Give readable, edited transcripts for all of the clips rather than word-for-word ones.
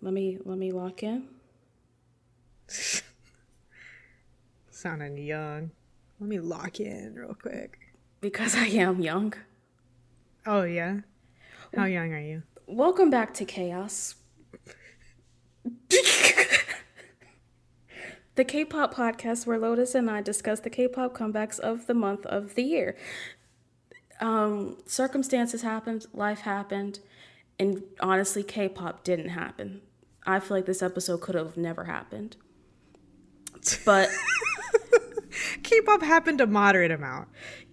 Let me lock in. Sounding young. Let me lock in real quick. Because I am young. Oh, yeah? How young are you? Welcome back to Chaos. The K-pop podcast where Lotus and I discuss the K-pop comebacks of the month of the year. Circumstances happened, life happened, and honestly, K-pop didn't happen. I feel like this episode could have never happened. But K-pop happened a moderate amount.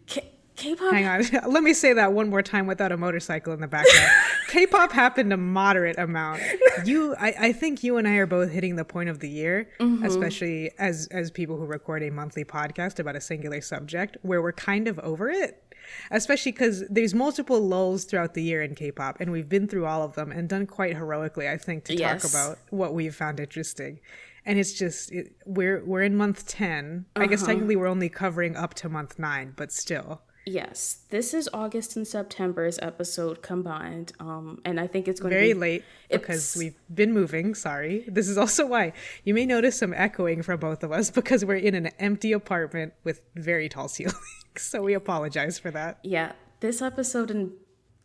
K-pop... Hang on. Let me say that one more time without a motorcycle in the background. K-pop happened a moderate amount. I think you and I are both hitting the point of the year, especially as people who record a monthly podcast about a singular subject, where we're kind of over it. Especially because there's multiple lulls throughout the year in K-pop, and we've been through all of them and done quite heroically, I think, to talk about what we've found interesting. And it's just, we're in month 10. I guess technically we're only covering up to month 9, but still. Yes, this is August and September's episode combined, and I think it's going to be... Very late, because we've been moving, sorry. This is also why you may notice some echoing from both of us, because we're in an empty apartment with very tall ceilings, so we apologize for that. Yeah, this episode and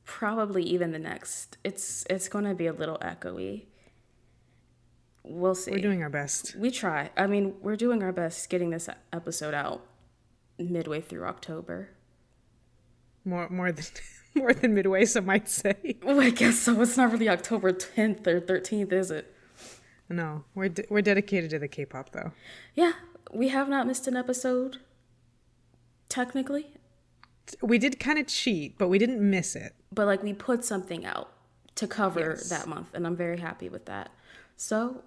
probably even the next, it's going to be a little echoey. We'll see. We're doing our best. We try. I mean, we're doing our best getting this episode out midway through October. More than midway, some might say. Oh, I guess so. It's not really October 10th or 13th, is it? No, we're dedicated to the K-pop, though. Yeah, we have not missed an episode, technically. We did kind of cheat, but we didn't miss it. But, like, we put something out to cover that month, and I'm very happy with that. So,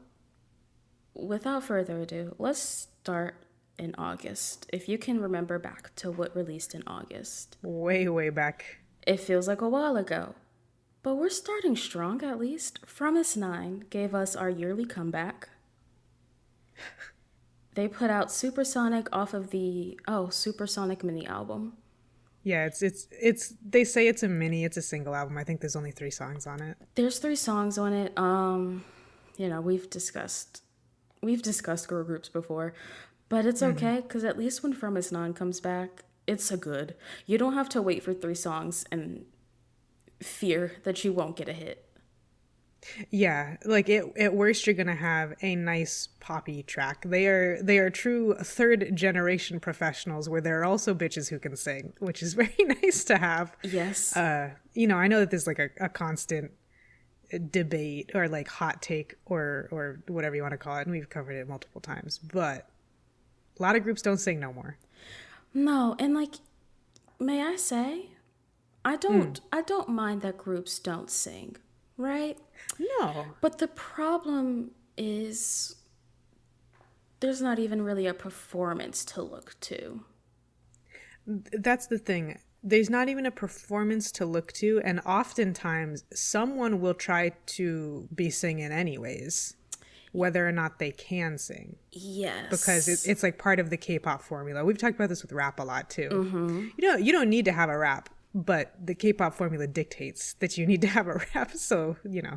without further ado, let's start in August. If you can remember back to what released in August. Way back. It feels like a while ago. But we're starting strong, at least. Fromis9 gave us our yearly comeback. They put out Supersonic off of the Supersonic mini album. Yeah, it's they say it's a mini, it's a single album. I think there's only 3 songs on it. There's 3 songs on it. We've discussed girl groups before. But it's okay, because at least when Fromis9 comes back, it's a good. You don't have to wait for 3 songs and fear that you won't get a hit. Yeah, like at worst you're gonna have a nice poppy track. They are true 3rd generation professionals where there are also bitches who can sing, which is very nice to have. Yes. I know that there's like a constant debate or like hot take or whatever you want to call it, and we've covered it multiple times, but a lot of groups don't sing no more. No, and like, may I say, I don't mind that groups don't sing, right? No. But the problem is there's not even really a performance to look to. That's the thing. There's not even a performance to look to, and oftentimes someone will try to be singing anyways, whether or not they can sing. Yes. Because it's like part of the K-pop formula. We've talked about this with rap a lot too. You don't need to have a rap, but the K-pop formula dictates that you need to have a rap. So, whether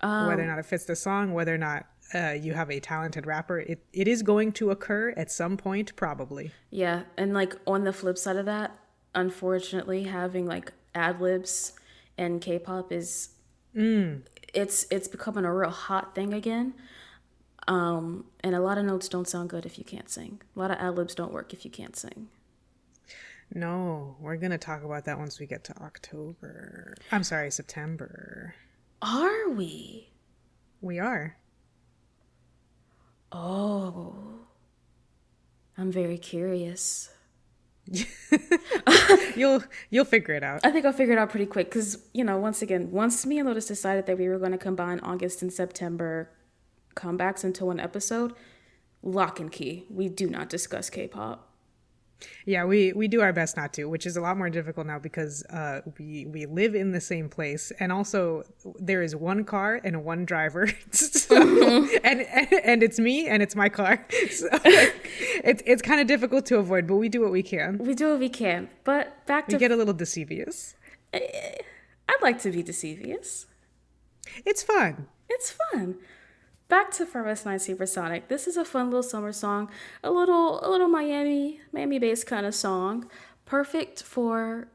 or not it fits the song, whether or not you have a talented rapper, it is going to occur at some point, probably. Yeah. And like on the flip side of that, unfortunately, having like ad-libs and K-pop is... It's becoming a real hot thing again. And a lot of notes don't sound good if you can't sing. A lot of ad-libs don't work if you can't sing. No, we're going to talk about that once we get to October. I'm sorry, September. Are we? We are. Oh. I'm very curious. You'll figure it out. I think I'll figure it out pretty quick because, once me and Lotus decided that we were going to combine August and September comebacks into one episode, lock and key. We do not discuss K-pop. Yeah, we do our best not to, which is a lot more difficult now because we live in the same place, and also there is one car and one driver, and it's me and it's my car. So it's kind of difficult to avoid, but we do what we can. We do what we can. But back to... We get a little deceivious. I'd like to be deceivious. It's fun. It's fun. Back to From S9 Supersonic. This is a fun little summer song, a little Miami-based kind of song, perfect for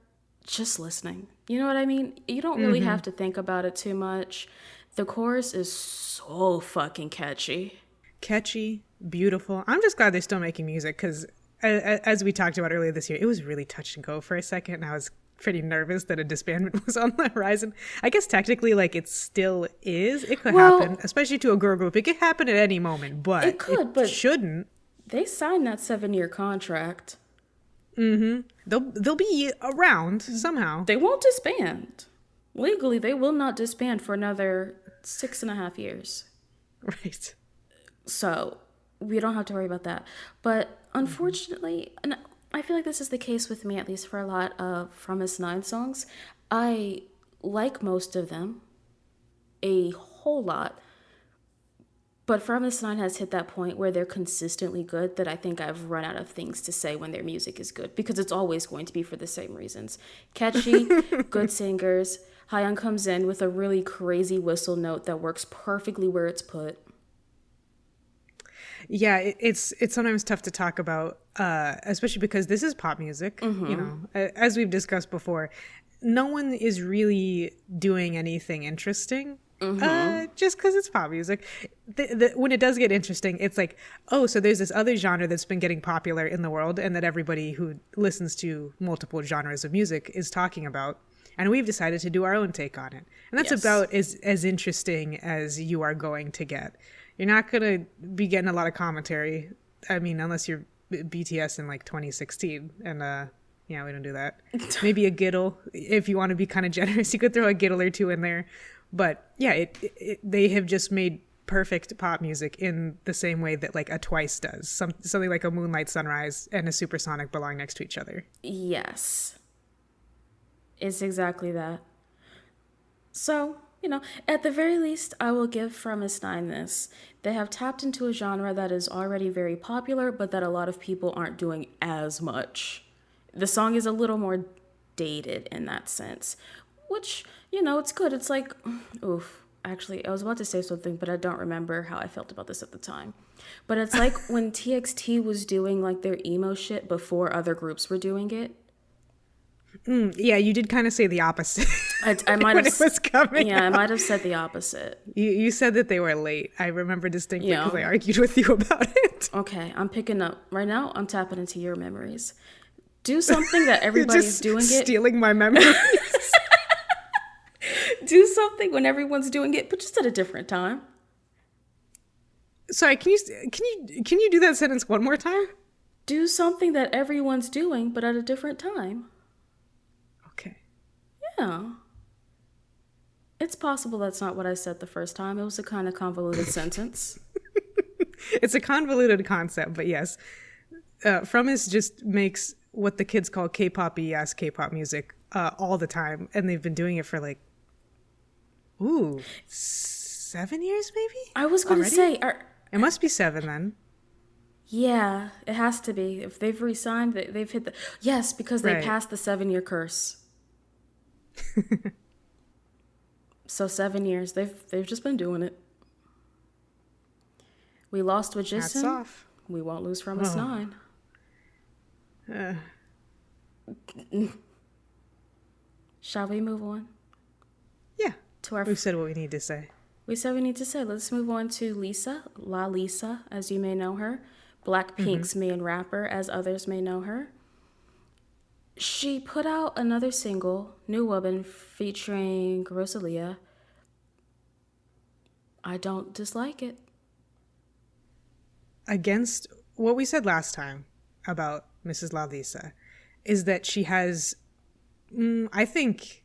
just listening. You know what I mean? You don't really have to think about it too much. The chorus is so fucking catchy. Catchy, beautiful. I'm just glad they're still making music because, as we talked about earlier this year, it was really touch and go for a second, and I was pretty nervous that a disbandment was on the horizon. I guess technically, like, it still is. It could happen, especially to a girl group. It could happen at any moment, but it shouldn't. They signed that 7-year contract. They'll be around somehow. They won't disband. Legally, they will not disband for another 6.5 years. Right. So we don't have to worry about that. But unfortunately, and I feel like this is the case with me, at least for a lot of From S9 songs. I like most of them, a whole lot. But From S9 has hit that point where they're consistently good that I think I've run out of things to say when their music is good, because it's always going to be for the same reasons. Catchy, good singers. Hayoung comes in with a really crazy whistle note that works perfectly where it's put. Yeah, it's sometimes tough to talk about, especially because this is pop music. You know, as we've discussed before, no one is really doing anything interesting just because it's pop music. When it does get interesting, it's like, oh, so there's this other genre that's been getting popular in the world and that everybody who listens to multiple genres of music is talking about. And we've decided to do our own take on it. And that's about as interesting as you are going to get. You're not going to be getting a lot of commentary. I mean, unless you're BTS in like 2016. And yeah, we don't do that. Maybe a giddle. If you want to be kind of generous, you could throw a giddle or two in there. But yeah, they have just made perfect pop music in the same way that like a Twice does. Something like a Moonlight Sunrise and a Supersonic belong next to each other. Yes. It's exactly that. So, you know, at the very least, I will give From S9 this. They have tapped into a genre that is already very popular, but that a lot of people aren't doing as much. The song is a little more dated in that sense, which, you know, it's good. It's like, oof, actually, I was about to say something, but I don't remember how I felt about this at the time. But it's like when TXT was doing like their emo shit before other groups were doing it. Yeah, you did kind of say the opposite. I might have, when it was coming yeah, out. I might have said the opposite. You said that they were late. I remember distinctly because I argued with you about it. Okay, I'm picking up. Right now, I'm tapping into your memories. Do something that everybody's doing it. Stealing my memories. Do something when everyone's doing it, but just at a different time. Sorry, can you do that sentence one more time? Do something that everyone's doing, but at a different time. Okay. Yeah. It's possible that's not what I said the first time. It was a kind of convoluted sentence. It's a convoluted concept, but yes. From Us just makes what the kids call K-pop-y ass K-pop music all the time. And they've been doing it for like, 7 years maybe? I was going to say... It must be 7 then. Yeah, it has to be. If they've re-signed, they've hit the... Yes, because they passed the 7-year curse. So 7 years. They've just been doing it. We lost with Hats Jisoo. off. We won't lose from S9. Shall we move on? Yeah. To our... We've said what we need to say. We said we need to say. Let's move on to Lisa, La Lisa, as you may know her. Blackpink's main rapper, as others may know her. She put out another single, New Woman, featuring Rosalia. I don't dislike it. Against what we said last time about Mrs. La Lisa is that she has, I think...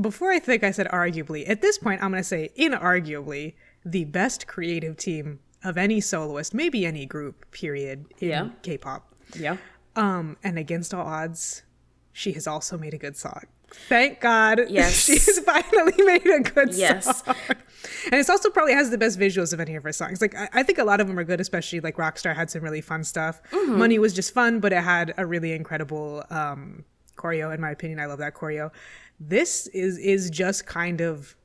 Before I think I said arguably, at this point I'm going to say inarguably the best creative team of any soloist, maybe any group, period, in K-pop. Yeah. And against all odds, she has also made a good song. Thank God. Yes. She's finally made a good song. And it's also probably has the best visuals of any of her songs. Like, I think a lot of them are good, especially like Rockstar had some really fun stuff. Money was just fun, but it had a really incredible choreo, in my opinion. I love that choreo. This is just kind of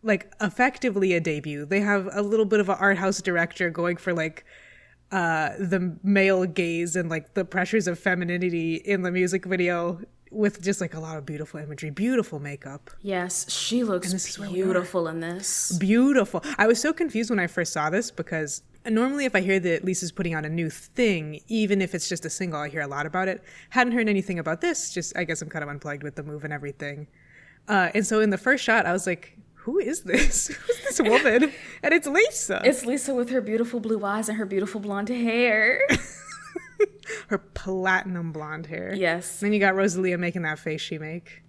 like effectively a debut. They have a little bit of an art house director going for like the male gaze and like the pressures of femininity in the music video with just like a lot of beautiful imagery, beautiful makeup. Yes, she looks beautiful in this. Beautiful. I was so confused when I first saw this because normally if I hear that Lisa's putting out a new thing, even if it's just a single, I hear a lot about it. Hadn't heard anything about this. Just I guess I'm kind of unplugged with the move and everything. And so in the first shot, I was like, who is this? Who's this woman? And it's Lisa. It's Lisa with her beautiful blue eyes and her beautiful blonde hair. Her platinum blonde hair. Yes. Then you got Rosalia making that face she make.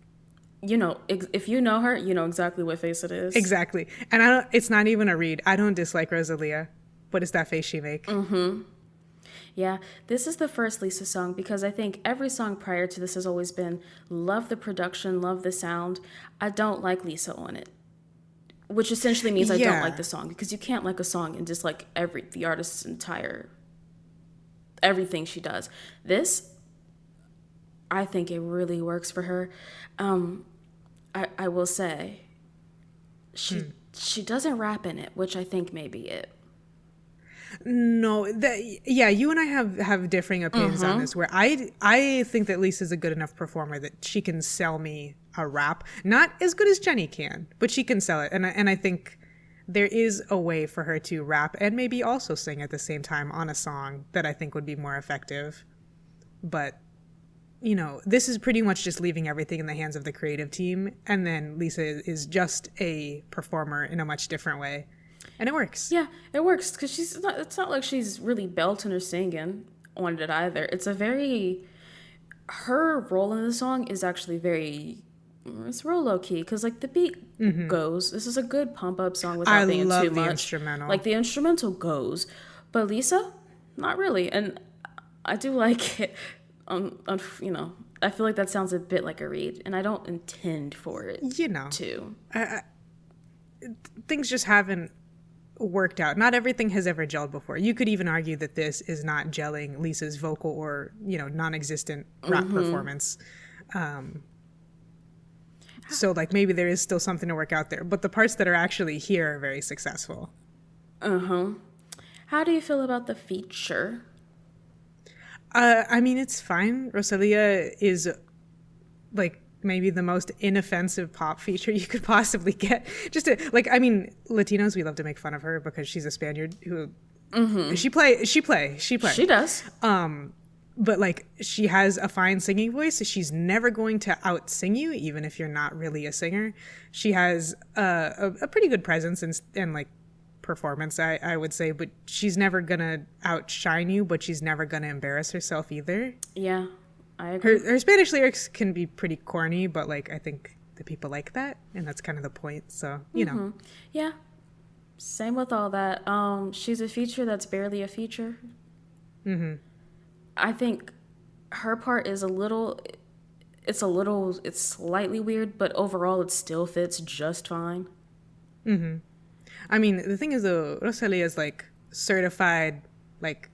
You know, if you know her, you know exactly what face it is. Exactly. And it's not even a read. I don't dislike Rosalia, but it's that face she make. Mm-hmm. Yeah, this is the first Lisa song because I think every song prior to this has always been love the production, love the sound. I don't like Lisa on it. Which essentially means I don't like the song because you can't like a song and just like the artist's entire everything she does. This, I think it really works for her. I will say, she doesn't rap in it, which I think may be it. No, you and I have differing opinions on this. Where I think that Lisa's a good enough performer that she can sell me a rap, not as good as Jennie can, but she can sell it. And I think there is a way for her to rap and maybe also sing at the same time on a song that I think would be more effective. But, you know, this is pretty much just leaving everything in the hands of the creative team. And then Lisa is just a performer in a much different way. And it works. Yeah, it works because it's not like she's really belting or singing on it either. Her role in the song is actually it's real low key because like the beat goes. This is a good pump up song without being too much. I love the instrumental. Like the instrumental goes, but Lisa, not really. And I do like it. You know, I feel like that sounds a bit like a read, and I don't intend for it. You know, things just haven't worked out. Not everything has ever gelled before. You could even argue that this is not gelling Lisa's vocal or, you know, non-existent rap performance. So like maybe there is still something to work out there, but the parts that are actually here are very successful. How do you feel about the feature? I mean, it's fine. Rosalia is like maybe the most inoffensive pop feature you could possibly get. Latinos, we love to make fun of her because she's a Spaniard who she does. But like she has a fine singing voice. She's never going to out sing you, even if you're not really a singer. She has a pretty good presence and like performance, I would say, but she's never gonna outshine you, but she's never gonna embarrass herself either. Yeah, I agree. Her Spanish lyrics can be pretty corny, but like I think the people like that, and that's kind of the point. So you know, yeah. Same with all that. She's a feature that's barely a feature. I think her part is it's slightly weird, but overall it still fits just fine. I mean, the thing is though, Rosalia is like certified, like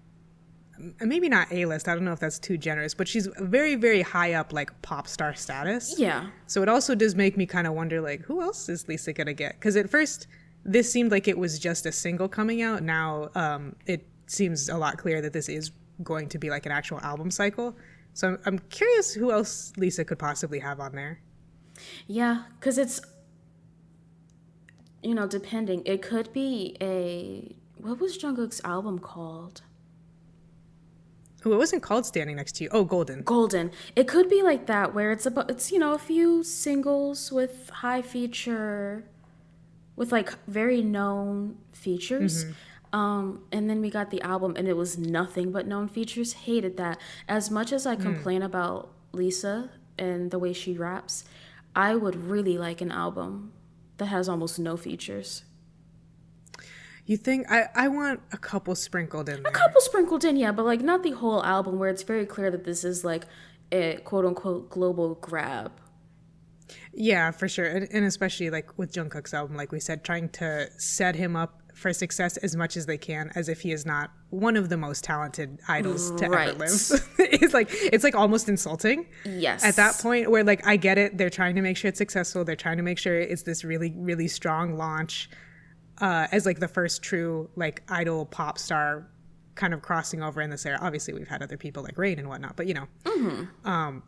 maybe not A-list. I don't know if that's too generous, but she's very, very high up, like pop star status. Yeah. So it also does make me kind of wonder, like, who else is Lisa gonna get? Because at first, this seemed like it was just a single coming out. Now, it seems a lot clearer that this is going to be like an actual album cycle. So I'm curious who else Lisa could possibly have on there. Yeah, because it's, you know, depending. It could be what was Jungkook's album called? Oh, it wasn't called Standing Next to You. Oh, Golden. It could be like that, where it's you know, a few singles with high feature, with like very known features. And then we got the album and it was nothing but known features. Hated that. As much as I complain about Lisa and the way she raps, I would really like an album that has almost no features. You think? I want a couple sprinkled in there. A couple sprinkled in, yeah, but like not the whole album where it's very clear that this is like a quote unquote global grab. Yeah, for sure. And especially like with Jungkook's album, like we said, trying to set him up for success as much as they can, as if he is not one of the most talented idols to ever live. It's like almost insulting. Yes. At that point where like, I get it. They're trying to make sure it's successful. They're trying to make sure it's this really, really strong launch as like the first true like idol pop star kind of crossing over in this era. Obviously we've had other people like Rain and whatnot, but you know,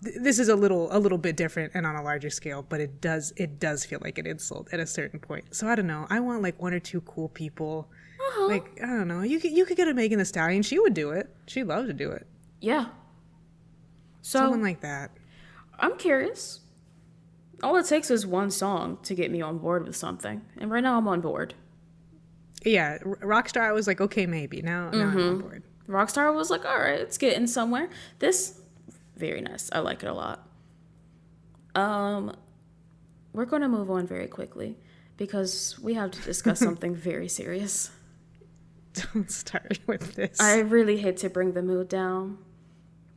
this is a little bit different and on a larger scale, but it does feel like an insult at a certain point. So I don't know. I want like one or two cool people. Like, I don't know. You could get a Megan Thee Stallion. She would do it. She'd love to do it. Yeah. So someone like that. I'm curious. All it takes is one song to get me on board with something. And right now I'm on board. Yeah, Rockstar, I was like, okay, maybe. Now I'm on board. Rockstar was like, all right, it's getting somewhere. This, very nice. I like it a lot. We're going to move on very quickly because we have to discuss something very serious. Don't start with this. I really hate to bring the mood down,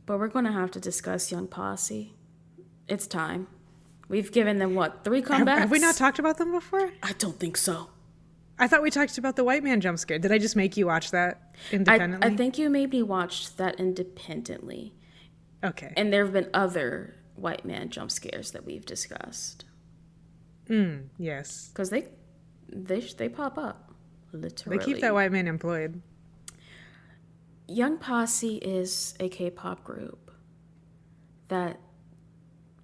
but we're going to have to discuss Young Posse. It's time. We've given them, 3 comebacks? Have we not talked about them before? I don't think so. I thought we talked about the white man jump scare. Did I just make you watch that independently? I think you made me watch that independently. Okay. And there have been other white man jump scares that we've discussed. Yes. Because they pop up, literally. They keep that white man employed. Young Posse is a K-pop group that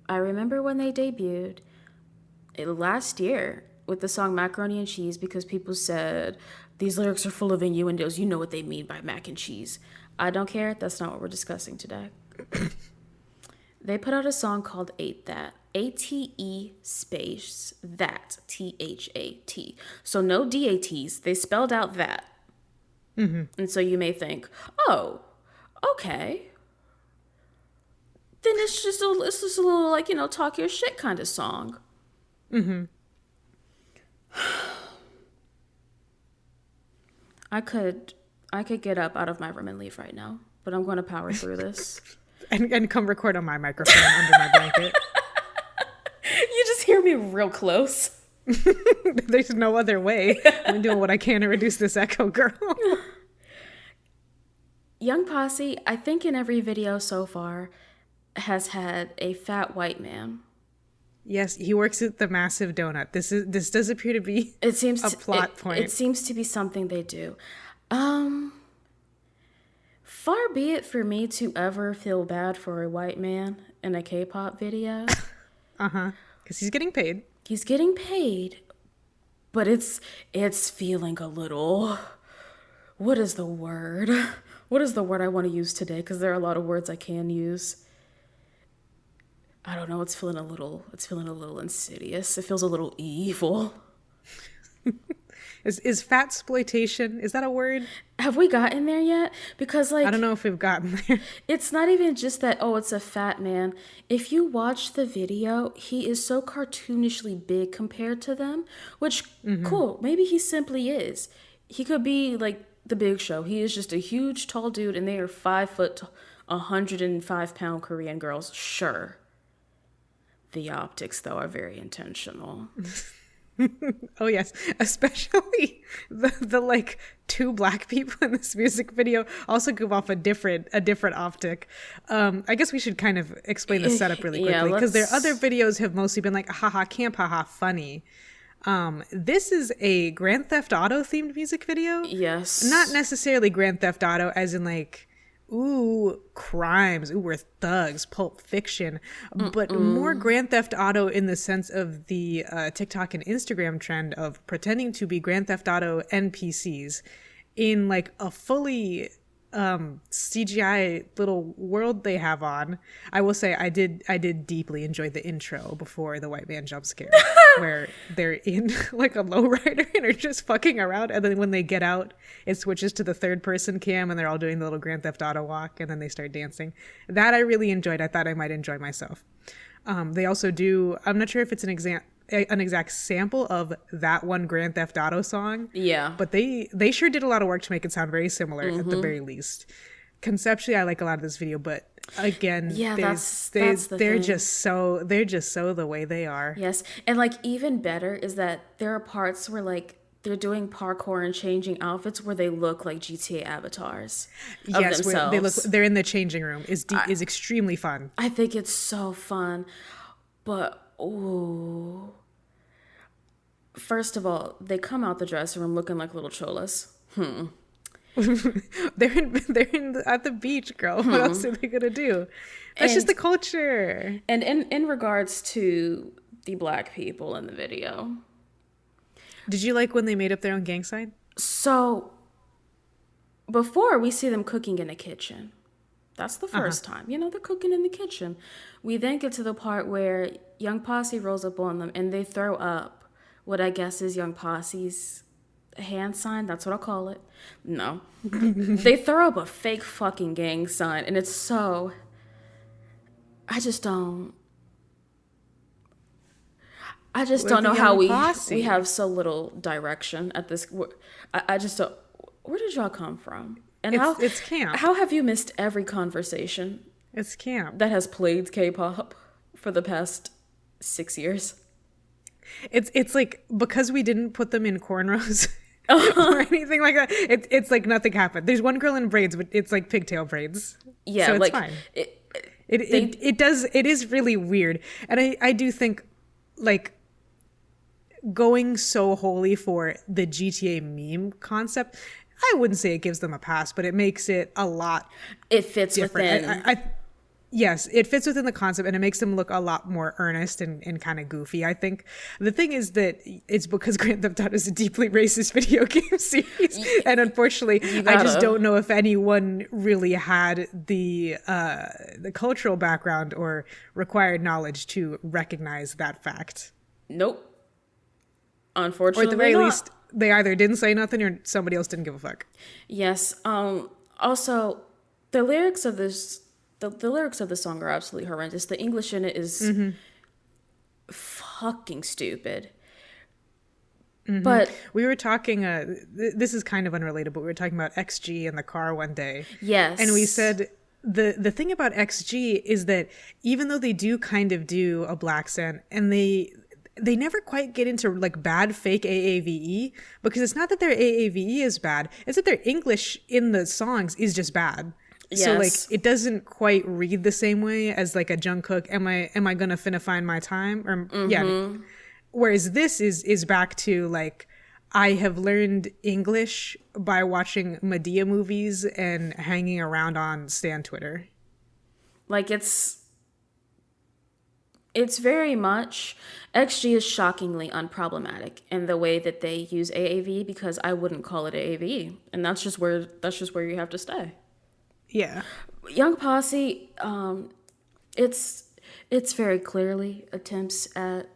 I remember when they debuted last year with the song Macaroni and Cheese, because people said these lyrics are full of innuendos. You know what they mean by mac and cheese. I don't care. That's not what we're discussing today. They put out a song called Ate That. A-T-E space that. T-H-A-T. So no D-A-T's. They spelled out that. And so you may think, oh, okay. Then it's just a little like, talk your shit kind of song. I could get up out of my room and leave right now, but I'm going to power through this. and come record on my microphone under my blanket. You just hear me real close. There's no other way. I'm doing what I can to reduce this echo, girl. Young Posse, I think in every video so far, has had a fat white man. Yes, he works at the Massive Donut. This does appear to be a plot point. It seems to be something they do. Far be it for me to ever feel bad for a white man in a K-pop video. Because he's getting paid. He's getting paid, but it's feeling a little... What is the word? What is the word I want to use today? Because there are a lot of words I can use. I don't know. It's feeling a little insidious. It feels a little evil. Is fat exploitation? Is that a word? Have we gotten there yet? Because I don't know if we've gotten there. It's not even just that, it's a fat man. If you watch the video, he is so cartoonishly big compared to them, which, cool, maybe he simply is. He could be like the Big Show. He is just a huge, tall dude, and they are 5 foot, 105-pound Korean girls. Sure. The optics, though, are very intentional. Oh yes, especially the like 2 black people in this music video also give off a different optic. I guess we should kind of explain the setup really quickly, because their other videos have mostly been like haha camp, haha funny. This is a Grand Theft Auto themed music video. Yes. Not necessarily Grand Theft Auto as in like, ooh, crimes, ooh, we're thugs, Pulp Fiction, but more Grand Theft Auto in the sense of the TikTok and Instagram trend of pretending to be Grand Theft Auto NPCs in like a fully CGI little world they have on. I will say I did deeply enjoy the intro before the white man jump scare where they're in like a lowrider and are just fucking around, and then when they get out it switches to the third person cam and they're all doing the little Grand Theft Auto walk and then they start dancing. That I really enjoyed. I thought I might enjoy myself. They also do, I'm not sure if it's an exact sample of that one Grand Theft Auto song. Yeah. But they sure did a lot of work to make it sound very similar at the very least. Conceptually, I like a lot of this video, but again, they're just so the way they are. Yes. And like even better is that there are parts where like they're doing parkour and changing outfits where they look like GTA avatars of Yes, where themselves. they're in the changing room is extremely fun. I think it's so fun, but ooh. First of all, they come out the dressing room looking like little cholas. At the beach, girl. What else are they gonna do? That's just the culture. And in regards to the black people in the video, Did you like when they made up their own gang sign? so before we see them cooking in the kitchen. That's the first time. You know, they're cooking in the kitchen. We then get to the part where Young Posse rolls up on them and they throw up what I guess is Young Posse's hand sign. That's what I'll call it. No. They throw up a fake fucking gang sign and it's so... I just don't know how we have so little direction at this. I just don't... Where did y'all come from? And it's camp. How have you missed every conversation It's camp. that has played K-pop for the past 6 years? It's like because we didn't put them in cornrows or anything like that. It's like nothing happened. There's one girl in braids, but it's like pigtail braids. Yeah, so it's like fine. It is really weird, and I do think like going so wholly for the GTA meme concept. I wouldn't say it gives them a pass, but it makes it a lot. It fits different. within. Yes, it fits within the concept and it makes them look a lot more earnest and kind of goofy, I think. The thing is that it's because Grand Theft Auto is a deeply racist video game series. And unfortunately, I just don't know if anyone really had the cultural background or required knowledge to recognize that fact. Nope. Unfortunately, or at the very least, they either didn't say nothing or somebody else didn't give a fuck. Yes. Also, the lyrics of this... The lyrics of the song are absolutely horrendous. The English in it is fucking stupid. But we were talking, this is kind of unrelated, but we were talking about XG in the car one day. Yes. And we said the thing about XG is that even though they do kind of do a black accent and they never quite get into like bad fake AAVE, because it's not that their AAVE is bad, it's that their English in the songs is just bad. Yes. So like it doesn't quite read the same way as like a Jungkook am I gonna finna find my time or yeah. Whereas this is back to like I have learned English by watching Medea movies and hanging around on Stan Twitter. Like it's very much XG is shockingly unproblematic in the way that they use AAV, because I wouldn't call it AAV, and that's just where you have to stay. Yeah. Young Posse, it's very clearly attempts at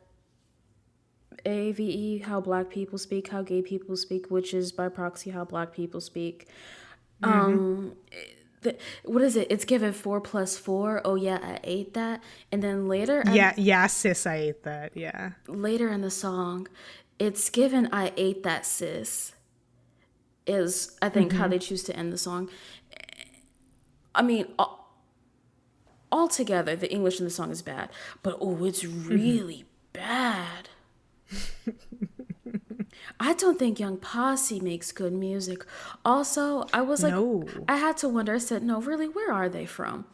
AAVE, how black people speak, how gay people speak, which is by proxy how black people speak. What is it? It's given 4 + 4. Oh yeah, I ate that. And then later, yeah, sis, I ate that. Yeah. Later in the song, it's given I ate that, sis. Is I think how they choose to end the song. I mean, altogether, the English in the song is bad, but it's really bad. I don't think Young Posse makes good music. Also, I was like, no. I had to wonder. I said, no, really, where are they from?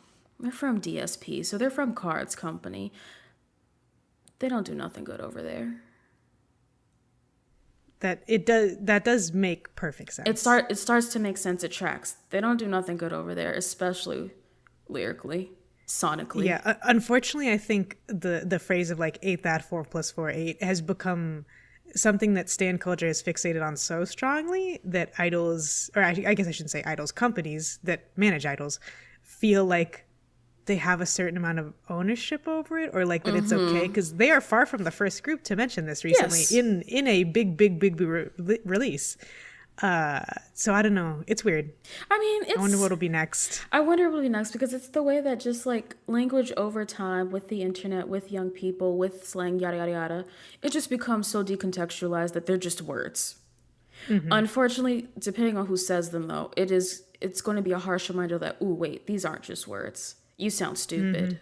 They're from DSP, so they're from Cards Company. They don't do nothing good over there. That does make perfect sense. It starts to make sense. It tracks. They don't do nothing good over there, especially lyrically, sonically. Yeah, unfortunately, I think the phrase of like 8 that 4 + 4 8 has become something that stan culture is fixated on so strongly that idols, or I guess I shouldn't say idols, companies that manage idols feel like they have a certain amount of ownership over it, or like that it's okay, because they are far from the first group to mention this recently. Yes. in a big release. So I don't know, it's weird. I mean, I wonder what'll be next. I wonder what'll be next, because it's the way that just like language over time with the internet, with young people, with slang, yada yada yada, it just becomes so decontextualized that they're just words. Unfortunately, depending on who says them though, it's going to be a harsh reminder that, ooh, wait, these aren't just words. You sound stupid.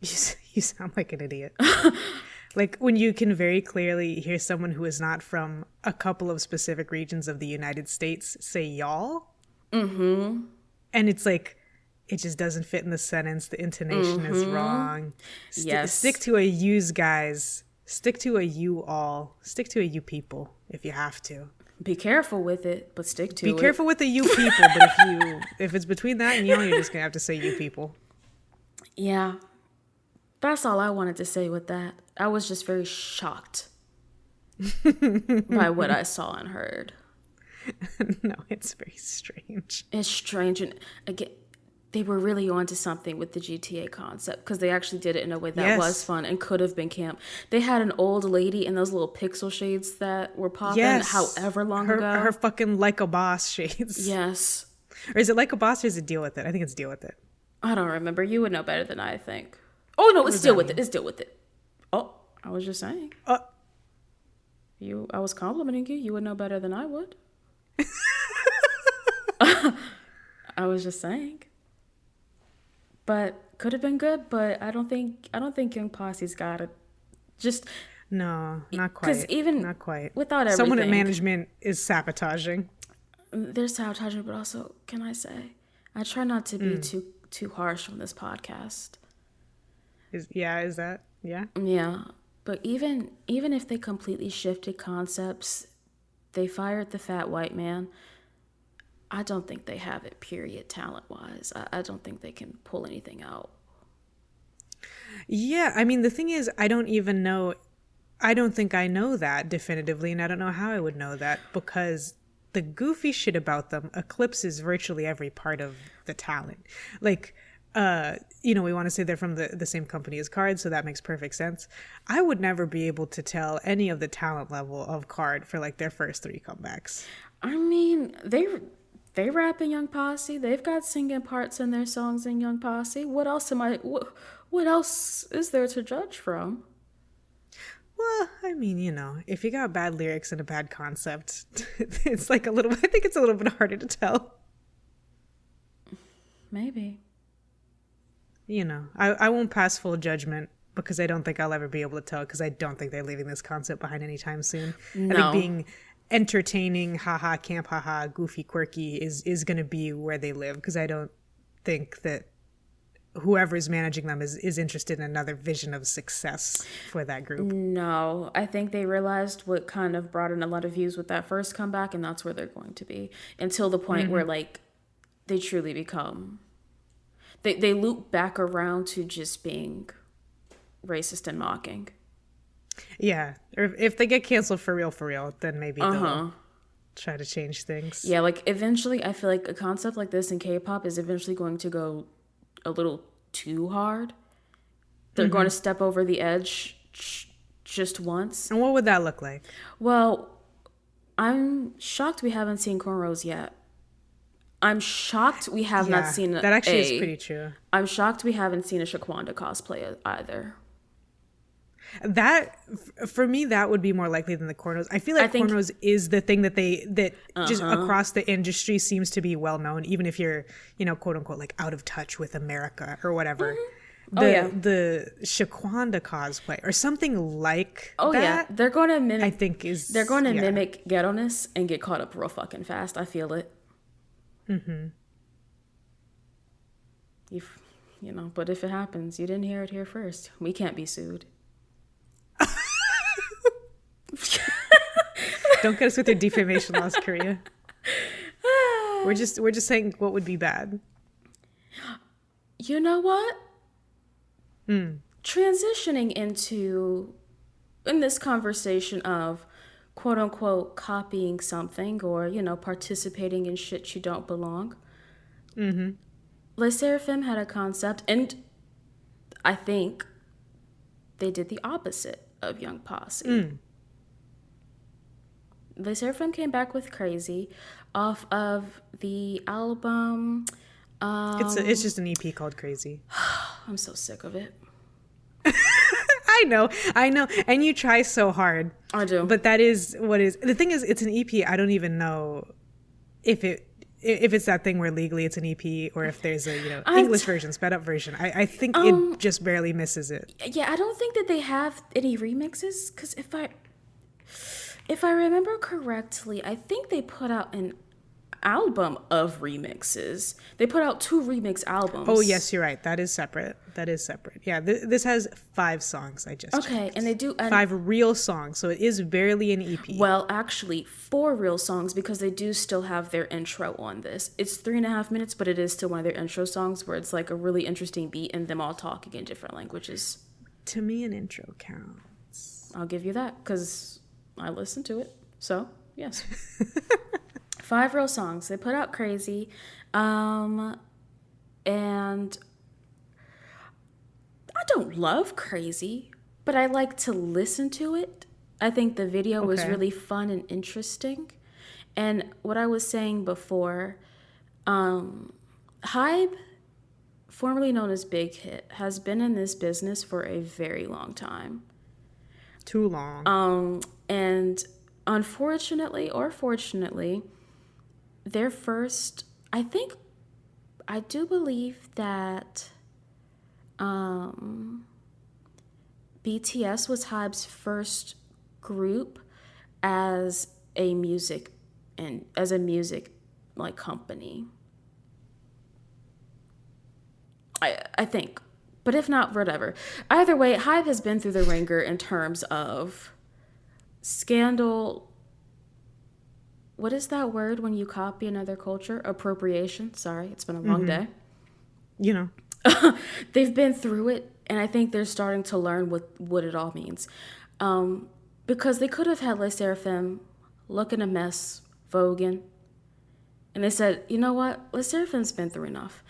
You sound like an idiot. Like when you can very clearly hear someone who is not from a couple of specific regions of the United States say y'all. Mm-hmm. And it's like, it just doesn't fit in the sentence. The intonation is wrong. Yes. Stick to a yous, guys. Stick to a you all. Stick to a you people if you have to. Be careful with it, but stick to it. Be careful with the you people, but if it's between that and y'all, you're just gonna have to say you people. Yeah. That's all I wanted to say with that. I was just very shocked by what I saw and heard. No, it's very strange. It's strange. And again, they were really onto something with the GTA concept because they actually did it in a way that was fun and could have been camp. They had an old lady in those little pixel shades that were popping however long ago. Her fucking Like a Boss shades. Yes. Or is it Like a Boss or is it Deal With It? I think it's Deal With It. I don't remember. You would know better than I think. Oh, no, it's Deal With It. It's Deal With It. Oh, I was just saying. I was complimenting you. You would know better than I would. I was just saying. But could have been good, but I don't think Young Posse's got it. Just no, not quite. Because even not quite. Without everything, someone in management is sabotaging. There's sabotaging, but also, can I say, I try not to be too harsh on this podcast. Is that? Yeah. Yeah, but even if they completely shifted concepts, they fired the fat white man. I don't think they have it, period, talent-wise. I don't think they can pull anything out. Yeah, I mean, the thing is, I don't think I know that definitively, and I don't know how I would know that, because the goofy shit about them eclipses virtually every part of the talent. Like, we want to say they're from the same company as Card, so that makes perfect sense. I would never be able to tell any of the talent level of Card for, like, their first 3 comebacks. I mean, they rap in Young Posse. They've got singing parts in their songs in Young Posse. What else what else is there to judge from? Well, I mean, if you got bad lyrics and a bad concept, it's like I think it's a little bit harder to tell. Maybe. I won't pass full judgment because I don't think I'll ever be able to tell, because I don't think they're leaving this concept behind anytime soon. No. I think being entertaining, haha, camp, haha, goofy, quirky is going to be where they live, because I don't think that whoever is managing them is interested in another vision of success for that group. No, I think they realized what kind of brought in a lot of views with that first comeback, and that's where they're going to be until the point where, like, they truly become... They loop back around to just being racist and mocking. Yeah, or if they get canceled for real, then maybe they'll try to change things. Yeah, like eventually I feel like a concept like this in K-pop is eventually going to go a little too hard. They're going to step over the edge just once. And what would that look like? Well, I'm shocked we haven't seen cornrows yet. I'm shocked we have not seen that actually is pretty true. I'm shocked we haven't seen a Shaquanda cosplay either. That, for me, that would be more likely than the cornrows. I feel like cornrows is the thing that just across the industry seems to be well known, even if you're, quote unquote, like out of touch with America or whatever. The Shaquanda cosplay or something like that. Yeah, they're going to mimic. I think they're going to mimic ghetto-ness and get caught up real fucking fast. I feel it. But if it happens, you didn't hear it here first. We can't be sued. Don't get us with your defamation laws, Korea. We're just saying what would be bad. You know what? Transitioning in this conversation of quote unquote copying something or, participating in shit you don't belong. Sserafim had a concept, and I think they did the opposite of Young Posse. Sserafim came back with Crazy off of the album. It's just an EP called Crazy. I'm so sick of it. I know. And you try so hard. I do. But that is what is. The thing is, it's an EP. I don't even know if it if it's that thing where legally it's an EP, or if there's a English version, sped up version. I think it just barely misses it. Yeah, I don't think that they have any remixes, because if I remember correctly, I think they put out an album of remixes. They put out 2 remix albums. Oh yes, you're right. That is separate. Yeah, this has 5 songs. I just checked. And they do 5 real songs, so it is barely an EP. Well, actually 4 real songs, because they do still have their intro on this. It's 3.5 minutes, but it is still one of their intro songs where it's like a really interesting beat and them all talking in different languages. To me, an intro counts. I'll give you that, because I listened to it. So yes. 5 real songs. They put out Crazy. And I don't love Crazy, but I like to listen to it. I think the video was really fun and interesting. And what I was saying before, Hybe, formerly known as Big Hit, has been in this business for a very long time. Too long. And unfortunately or fortunately, their first, I do believe that BTS was Hybe's first group as a music like company. I think. But if not, whatever. Either way, Hybe has been through the ringer in terms of scandal. What is that word when you copy another culture? Appropriation. Sorry, it's been a long day. They've been through it, and I think they're starting to learn what it all means. Because they could have had Les Sserafim looking a mess, voguing. And they said, you know what? Les Serafim's been through enough.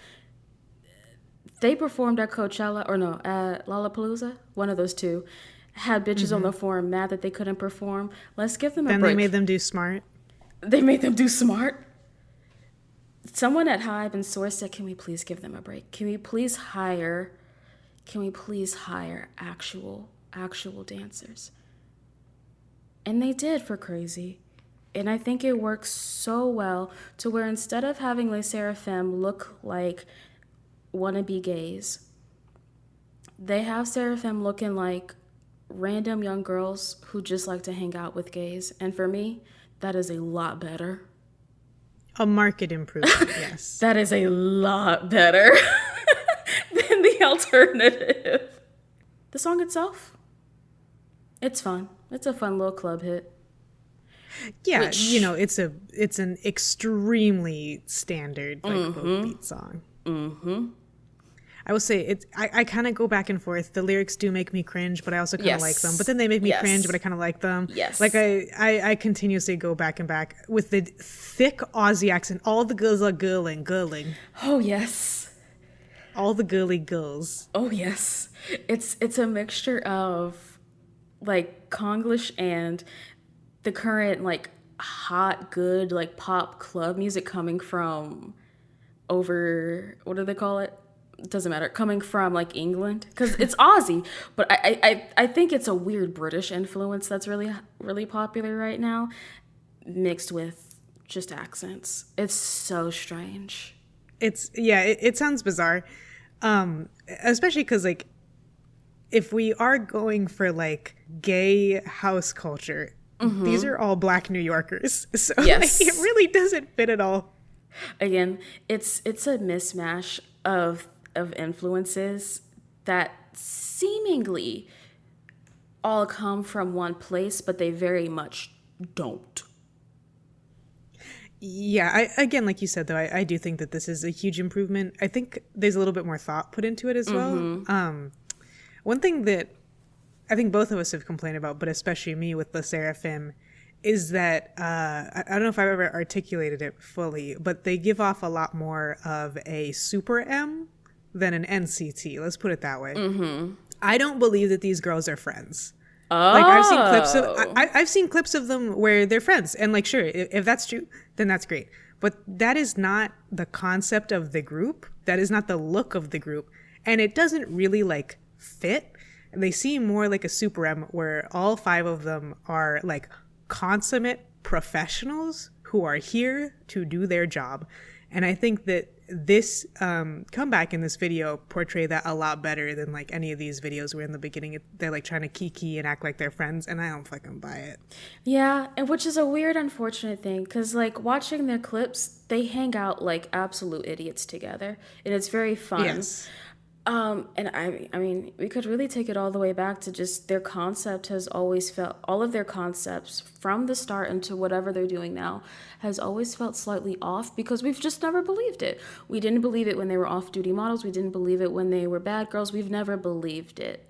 They performed at Coachella, at Lollapalooza, one of those two. Had bitches on the forum mad that they couldn't perform. Let's give them a break. Then they made them do Smart. They made them do Smart. Someone at Hybe and Source said, can we please give them a break? Can we please hire actual dancers? And they did for Crazy. And I think it works so well to where instead of having Les Sserafim look like wannabe gays, they have Sserafim looking like random young girls who just like to hang out with gays. And for me, that is a lot better. A market improvement, yes. That is a lot better than the alternative. The song itself, it's fun. It's a fun little club hit. Yeah, it's an extremely standard folk beat song. Mm-hmm. I will say I kind of go back and forth. The lyrics do make me cringe, but I also kind of like them. But then they make me cringe, but I kind of like them. Yes. Like I continuously go back and back with the thick Aussie accent. All the girls are girling. Oh yes. All the girly girls. Oh yes. It's a mixture of like Konglish and the current like hot good like pop club music coming from over, what do they call it? It doesn't matter, coming from like England, because it's Aussie, but I think it's a weird British influence that's really really popular right now, mixed with just accents. It's so strange. It sounds bizarre, especially because like if we are going for like gay house culture, these are all Black New Yorkers, so yes. Like, it really doesn't fit at all. Again, it's a mismatch of influences that seemingly all come from one place, but they very much don't. Yeah, again, like you said, though, I do think that this is a huge improvement. I think there's a little bit more thought put into it as well. One thing that I think both of us have complained about, but especially me with the Sserafim, is that I don't know if I've ever articulated it fully, but they give off a lot more of a super M than an NCT. Let's put it that way. I don't believe that these girls are friends. Like I've seen clips of them where they're friends, and like sure, if that's true, then that's great. But that is not the concept of the group. That is not the look of the group, and it doesn't really like fit. They seem more like a super M, where all 5 of them are like consummate professionals who are here to do their job. And I think that this comeback in this video portray that a lot better than like any of these videos where in the beginning they're like trying to kiki and act like they're friends, and I don't fucking buy it. Yeah, and which is a weird, unfortunate thing, because like watching their clips, they hang out like absolute idiots together, and it's very fun. Yes. And I mean, we could really take it all the way back to just their concept has always felt, all of their concepts from the start into whatever they're doing now has always felt slightly off because we've just never believed it. We didn't believe it when they were off-duty models. We didn't believe it when they were bad girls. We've never believed it.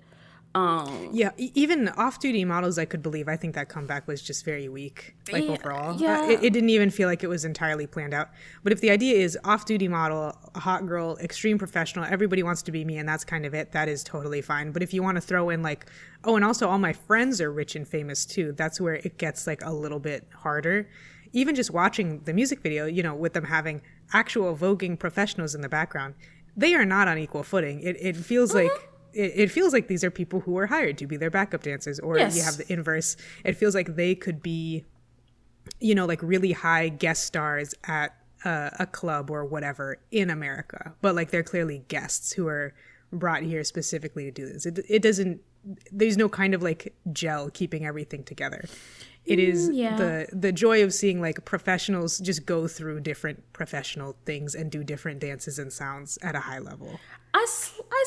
Yeah, even off-duty models I could believe. I think that comeback was just very weak, like overall. Yeah. It didn't even feel like it was entirely planned out. But if the idea is off-duty model, a hot girl, extreme professional, everybody wants to be me, and that's kind of it, that is totally fine. But if you want to throw in like, oh, and also all my friends are rich and famous too, that's where it gets like a little bit harder. Even just watching the music video, you know, with them having actual voguing professionals in the background, they are not on equal footing. It feels like... It feels like these are people who are hired to be their backup dancers, or Yes. you have the inverse. It feels like they could be, you know, like really high guest stars at a club or whatever in America, but like they're clearly guests who are brought here specifically to do this. It doesn't, there's no kind of like gel keeping everything together. It is the joy of seeing like professionals just go through different professional things and do different dances and sounds at a high level. I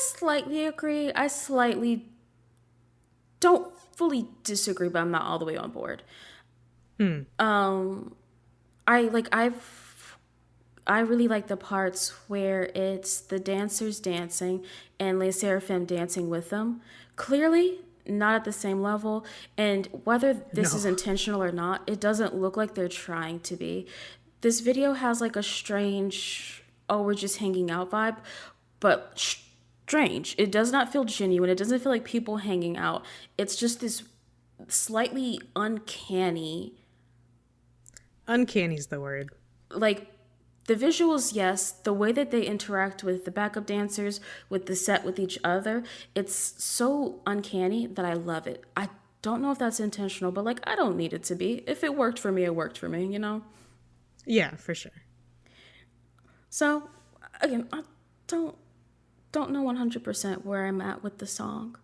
slightly agree. I slightly don't fully disagree, but I'm not all the way on board. I really like the parts where it's the dancers dancing and Les Sserafim dancing with them. Clearly, not at the same level. And whether this is intentional or not, it doesn't look like they're trying to be. This video has like a strange, oh, we're just hanging out vibe, but strange. It does not feel genuine. It doesn't feel like people hanging out. It's just this slightly uncanny. Uncanny's the word. Like, the visuals, yes. The way that they interact with the backup dancers, with the set, with each other, it's so uncanny that I love it. I don't know if that's intentional, but like, I don't need it to be. If it worked for me, it worked for me, you know? Yeah, for sure. So, again, I don't know 100% where I'm at with the song.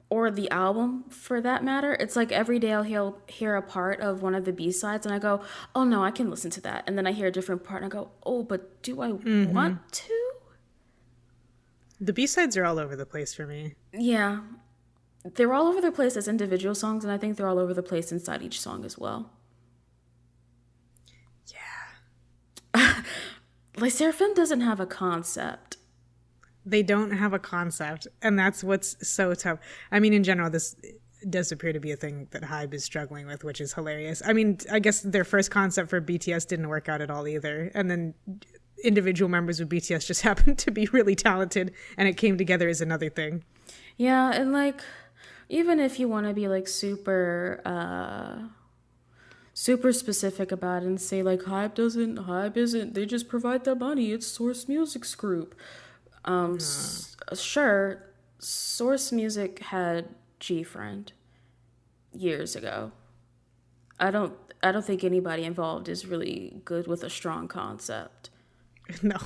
Or the album, for that matter. It's like every day I'll hear a part of one of the B-sides and I go, oh no, I can listen to that. And then I hear a different part and I go, oh, but do I want to? The B-sides are all over the place for me. Yeah. They're all over the place as individual songs, and I think they're all over the place inside each song as well. Yeah. Like, Seraphim doesn't have a concept. They don't have a concept, and that's what's so tough. I mean, in general, this does appear to be a thing that Hybe is struggling with, which is hilarious. I mean, I guess their first concept for BTS didn't work out at all either, and then individual members of BTS just happened to be really talented, and it came together as another thing. Yeah, and like, even if you want to be like super specific about it and say like Hybe isn't, they just provide the money, it's Source Music's group. Sure, Source Music had G-Friend years ago. I don't think anybody involved is really good with a strong concept. No.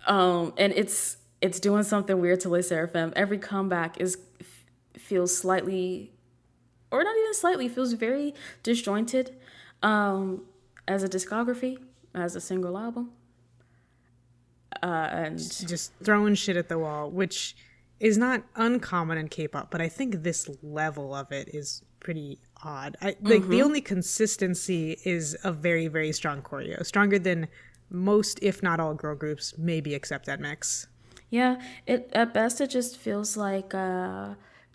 And it's doing something weird to Les Sserafim. Every comeback feels slightly, or not even slightly, feels very disjointed. As a discography, as a single album. And just throwing shit at the wall, which is not uncommon in K-pop, but I think this level of it is pretty odd. Like the only consistency is a very, very strong choreo, stronger than most, if not all, girl groups, maybe except at Mix. Yeah, at best it just feels like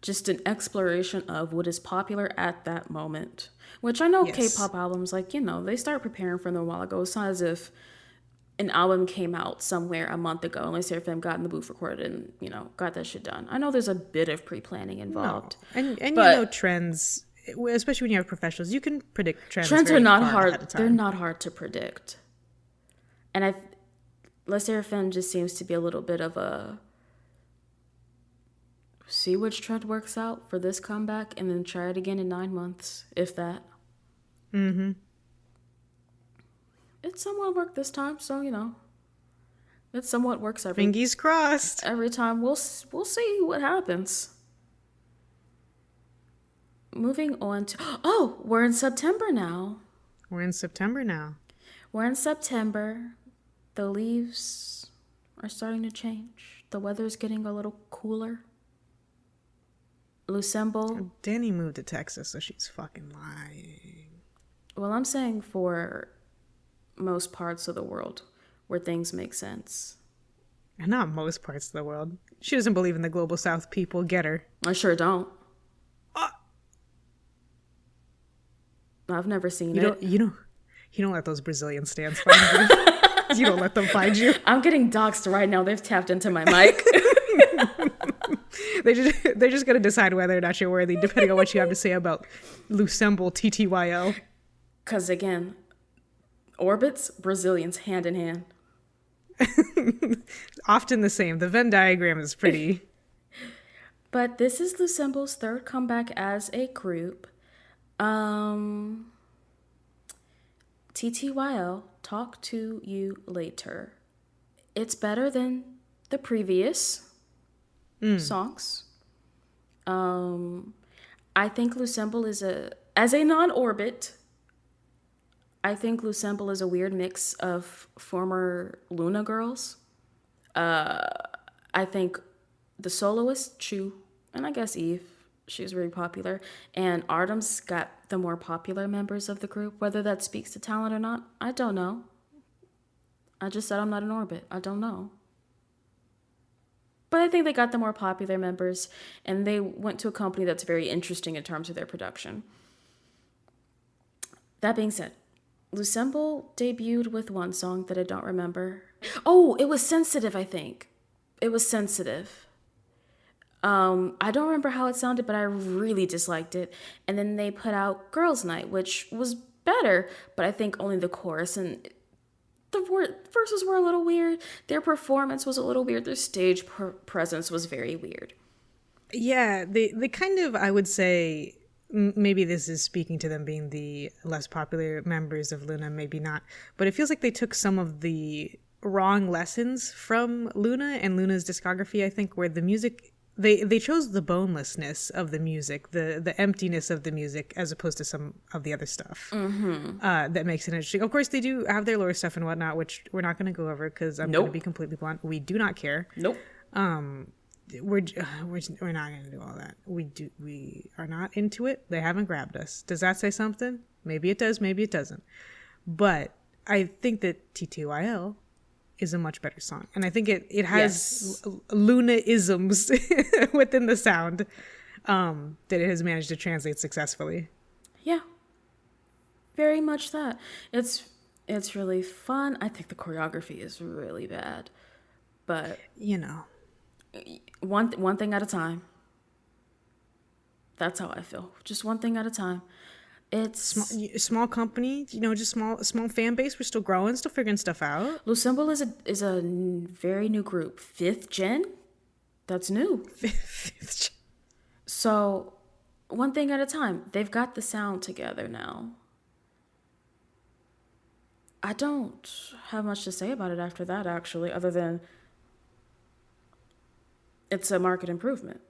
just an exploration of what is popular at that moment. Which I know K-pop albums, like, you know, they start preparing for them a while ago. It's not as if an album came out somewhere a month ago and Les Sserafim got in the booth, recorded, and, you know, got that shit done. I know there's a bit of pre-planning involved. No. And you know trends, especially when you have professionals, you can predict trends. Trends are not hard. They're not hard to predict. And Les Sserafim just seems to be a little bit of a see which trend works out for this comeback and then try it again in 9 months, if that. Mm-hmm. It somewhat worked this time, so it somewhat works Fingers crossed. every time. We'll see what happens. Moving on to we're in September now. We're in September now. We're in September. The leaves are starting to change. The weather's getting a little cooler. Loossemble. Danny moved to Texas, so she's fucking lying. Well, I'm saying for most parts of the world where things make sense. And not most parts of the world. She doesn't believe in the global south people. Get her. I sure don't. I've never seen it. You don't let those Brazilian stands find you. You don't let them find you. I'm getting doxxed right now. They've tapped into my mic. They're just gonna decide whether or not you're worthy, depending on what you have to say about Loossemble TTYL. Because again, orbits, Brazilians hand in hand. Often the same. The Venn diagram is pretty. But this is Loosemble's third comeback as a group. TTYL, talk to you later. It's better than the previous songs. I think Loossemble as a non-orbit, I think Loossemble is a weird mix of former Luna girls. I think the soloist, Chu, and I guess Eve, she's very popular, and Artem's got the more popular members of the group. Whether that speaks to talent or not, I don't know. I just said I'm not in orbit. I don't know. But I think they got the more popular members, and they went to a company that's very interesting in terms of their production. That being said, Loossemble debuted with one song that I don't remember. Oh, it was Sensitive, I think. It was Sensitive. I don't remember how it sounded, but I really disliked it. And then they put out Girls' Night, which was better, but I think only the chorus and the verses were a little weird. Their performance was a little weird. Their stage presence was very weird. Yeah, they kind of, I would say, maybe this is speaking to them being the less popular members of Luna, maybe not. But it feels like they took some of the wrong lessons from Luna and Luna's discography, I think, where the music... They chose the bonelessness of the music, the emptiness of the music, as opposed to some of the other stuff that makes it interesting. Of course, they do have their lore stuff and whatnot, which we're not going to go over because I'm going to be completely blunt. We do not care. Nope. We're not going to do all that. We are not into it. They haven't grabbed us. Does that say something? Maybe it does. Maybe it doesn't. But I think that TTYL is a much better song, and I think it has Luna-isms within the sound that it has managed to translate successfully. Yeah, very much that. It's really fun. I think the choreography is really bad, but one thing at a time. That's how I feel. Just one thing at a time. It's small company, just small fan base. We're still growing, still figuring stuff out. Loossemble is a very new group, 5th gen. That's new. 5th gen. So, one thing at a time. They've got the sound together now. I don't have much to say about it after that, actually, other than it's a market improvement.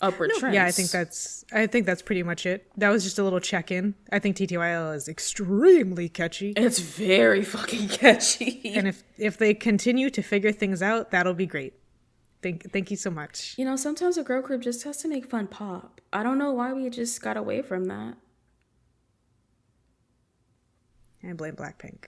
Upward trends. Yeah, I think that's pretty much it. That was just a little check-in. I think TTYL is extremely catchy. It's very fucking catchy. And if they continue to figure things out, that'll be great. Thank you so much. Sometimes a girl group just has to make fun pop. I don't know why we just got away from that. I blame Blackpink.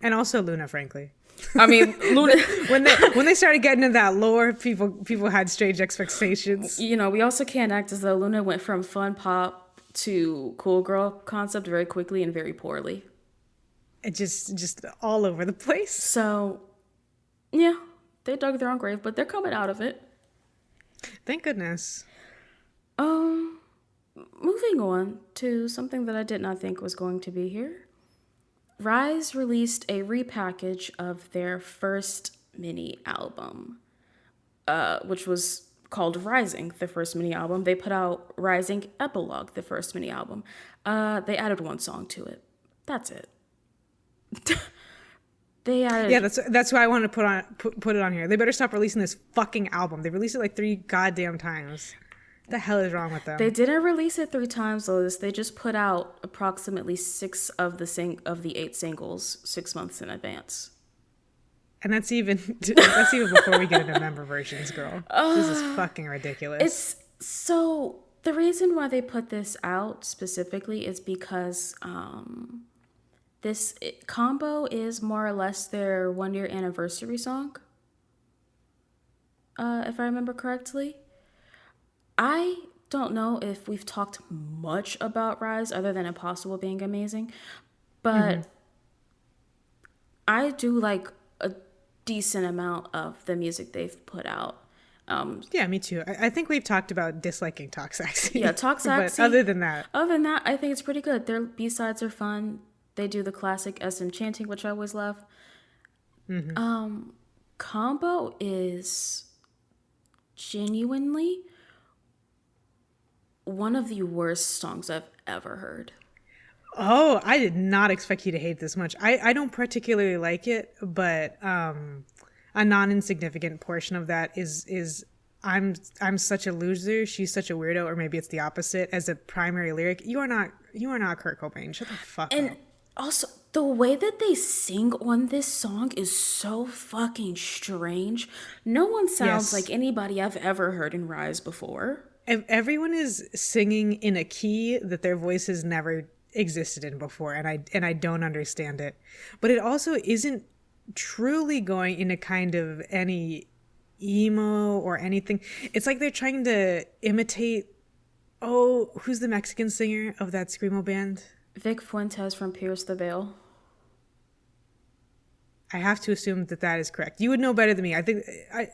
And also Luna, frankly. I mean, Luna... when they started getting into that lore, people had strange expectations. We also can't act as though Luna went from fun pop to cool girl concept very quickly and very poorly. It just all over the place. So, yeah, they dug their own grave, but they're coming out of it. Thank goodness. Moving on to something that I did not think was going to be here. Riize released a repackage of their first mini album, which was called Rising, the first mini album. They put out Rising Epilogue, the first mini album. They added one song to it. That's it. They added. Yeah, that's why I want to put it on here. They better stop releasing this fucking album. They released it like 3 goddamn times. What the hell is wrong with them? They didn't release it 3 times, Lotus. They just put out approximately 6 of the 8 singles 6 months in advance. And that's even before we get into member versions, girl. This is fucking ridiculous. So the reason why they put this out specifically is because Combo is more or less their 1-year anniversary song, if I remember correctly. I don't know if we've talked much about Riize other than Impossible being amazing, but I do like a decent amount of the music they've put out. Yeah, me too. I think we've talked about disliking Toxaxi. Yeah, Toxaxi. But other than that, I think it's pretty good. Their B-sides are fun. They do the classic SM chanting, which I always love. Combo is genuinely one of the worst songs I've ever heard. Oh, I did not expect you to hate this much. I don't particularly like it, but a non-insignificant portion of that is I'm such a loser, she's such a weirdo, or maybe it's the opposite as a primary lyric. You are not Kurt Cobain. Shut the fuck up. And also, the way that they sing on this song is so fucking strange. No one sounds like anybody I've ever heard in Riize before. Everyone is singing in a key that their voices never existed in before, and I don't understand it. But it also isn't truly going into kind of any emo or anything. It's like they're trying to imitate, who's the Mexican singer of that screamo band? Vic Fuentes from Pierce the Veil. I have to assume that is correct. You would know better than me. I think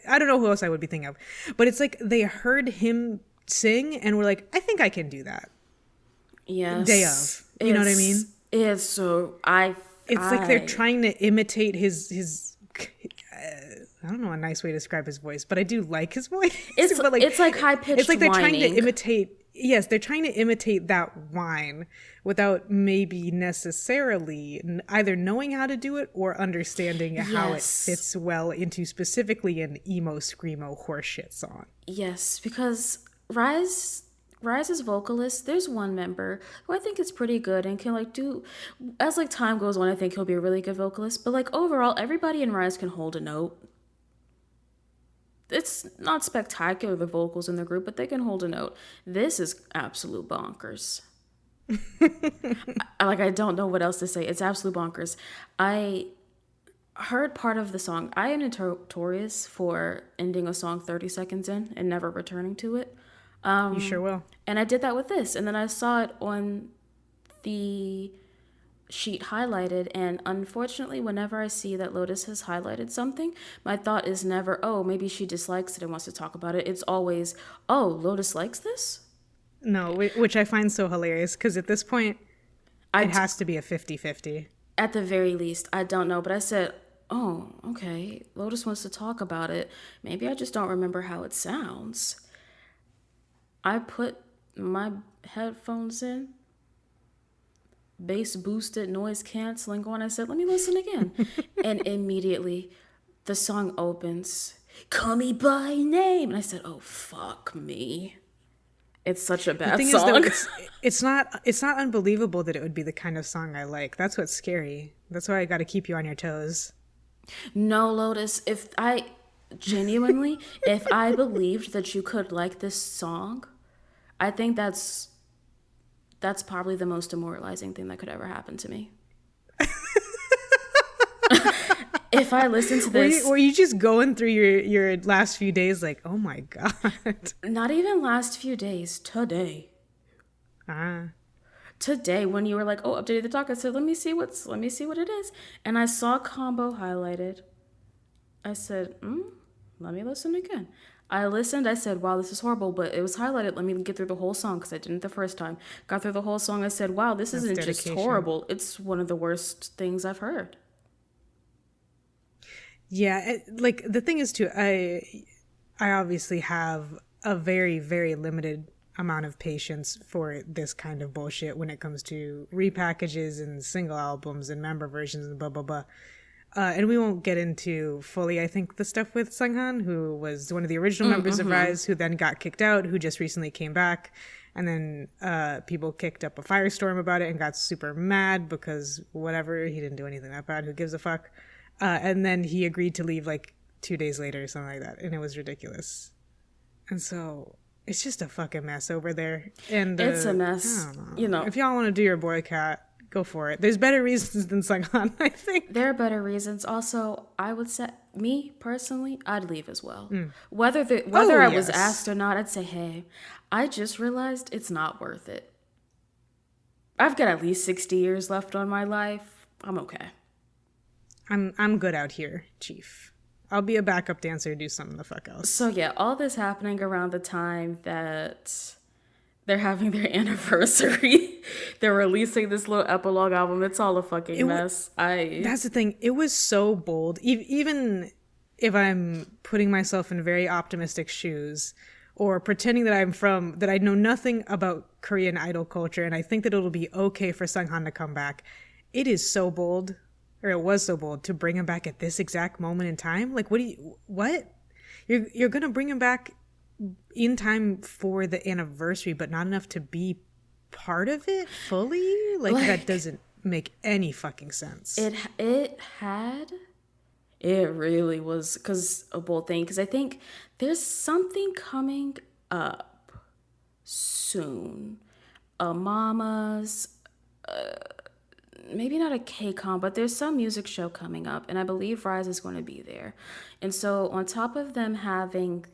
I don't know who else I would be thinking of, but it's like they heard him sing and were like, I think I can do that. Yes. Day of. You know what I mean? It's so It's like they're trying to imitate his I don't know a nice way to describe his voice, but I do like his voice. It's like high pitched. It's like they're whining. trying to imitate. Yes, they're trying to imitate that whine without maybe necessarily either knowing how to do it or understanding how it fits well into specifically an emo screamo horseshit song. Yes, because Riize's vocalist, there's one member who I think is pretty good and can do, as time goes on, I think he'll be a really good vocalist. But overall, everybody in Riize can hold a note. It's not spectacular, the vocals in the group, but they can hold a note. This is absolute bonkers. I don't know what else to say. It's absolute bonkers. I heard part of the song. I am notorious for ending a song 30 seconds in and never returning to it. You sure will. And I did that with this. And then I saw it on the sheet highlighted. And unfortunately, whenever I see that Lotus has highlighted something, my thought is never, oh, maybe she dislikes it and wants to talk about it. It's always, oh, Lotus likes this? No, which I find so hilarious because at this point, it has to be a 50-50. At the very least, I don't know. But I said, oh, okay, Lotus wants to talk about it. Maybe I just don't remember how it sounds. I put my headphones in, bass boosted, noise canceling on. I said, let me listen again. And immediately the song opens, Call Me By Name. And I said, oh, fuck me. It's such a bad song. It's not unbelievable that it would be the kind of song I like. That's what's scary. That's why I got to keep you on your toes. No, Lotus, if I believed that you could like this song, I think that's probably the most demoralizing thing that could ever happen to me. If I listen to this... Were you just going through your last few days like, oh my God. Not even last few days. Today. Today, when you were like, oh, updated the talk, I said, let me see what it is. And I saw Combo highlighted. I said, let me listen again. I listened. I said, wow, this is horrible, but it was highlighted. Let me get through the whole song because I didn't the first time. Got through the whole song. I said, wow, this isn't just horrible. It's one of the worst things I've heard. Yeah, the thing is too, I I obviously have a very, very limited amount of patience for this kind of bullshit when it comes to repackages and single albums and member versions and blah, blah, blah. And we won't get into fully, I think, the stuff with Sunghan, who was one of the original members of Riize, who then got kicked out, who just recently came back. And then people kicked up a firestorm about it and got super mad because whatever, he didn't do anything that bad. Who gives a fuck? And then he agreed to leave like 2 days later or something like that. And it was ridiculous. And so it's just a fucking mess over there. And it's a mess. I don't know. You know, if y'all want to do your boycott, go for it. There's better reasons than Sunghan, I think. there are better reasons. Also, I would say, me personally, I'd leave as well. Whether I was asked or not, I'd say, hey, I just realized it's not worth it. I've got at least 60 years left on my life. I'm okay. I'm good out here, Chief. I'll be a backup dancer, do something the fuck else. So yeah, all this happening around the time that they're having their anniversary. They're releasing this little epilogue album. It's all a fucking mess. That's the thing. It was so bold. Even if I'm putting myself in very optimistic shoes or pretending that that I know nothing about Korean idol culture and I think that it'll be okay for Sunghan to come back, it is so bold, or it was so bold, to bring him back at this exact moment in time. Like, what? You're going to bring him back in time for the anniversary, but not enough to be part of it fully? Like that doesn't make any fucking sense. It really was a bold thing, because I think there's something coming up soon. Mama's maybe not a K-Con, but there's some music show coming up, and I believe Riize is going to be there. And so on top of them having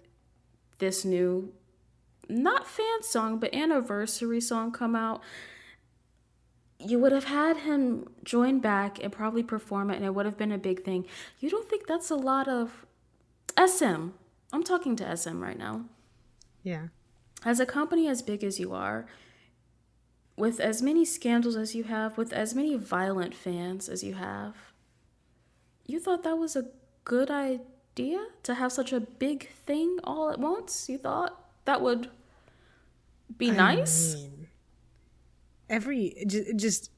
this new, not fan song, but anniversary song come out, you would have had him join back and probably perform it, and it would have been a big thing. You don't think that's a lot of SM? I'm talking to SM right now. Yeah. As a company as big as you are, with as many scandals as you have, with as many violent fans as you have, you thought that was a good idea to have such a big thing all at once? You thought that would be nice? I mean, just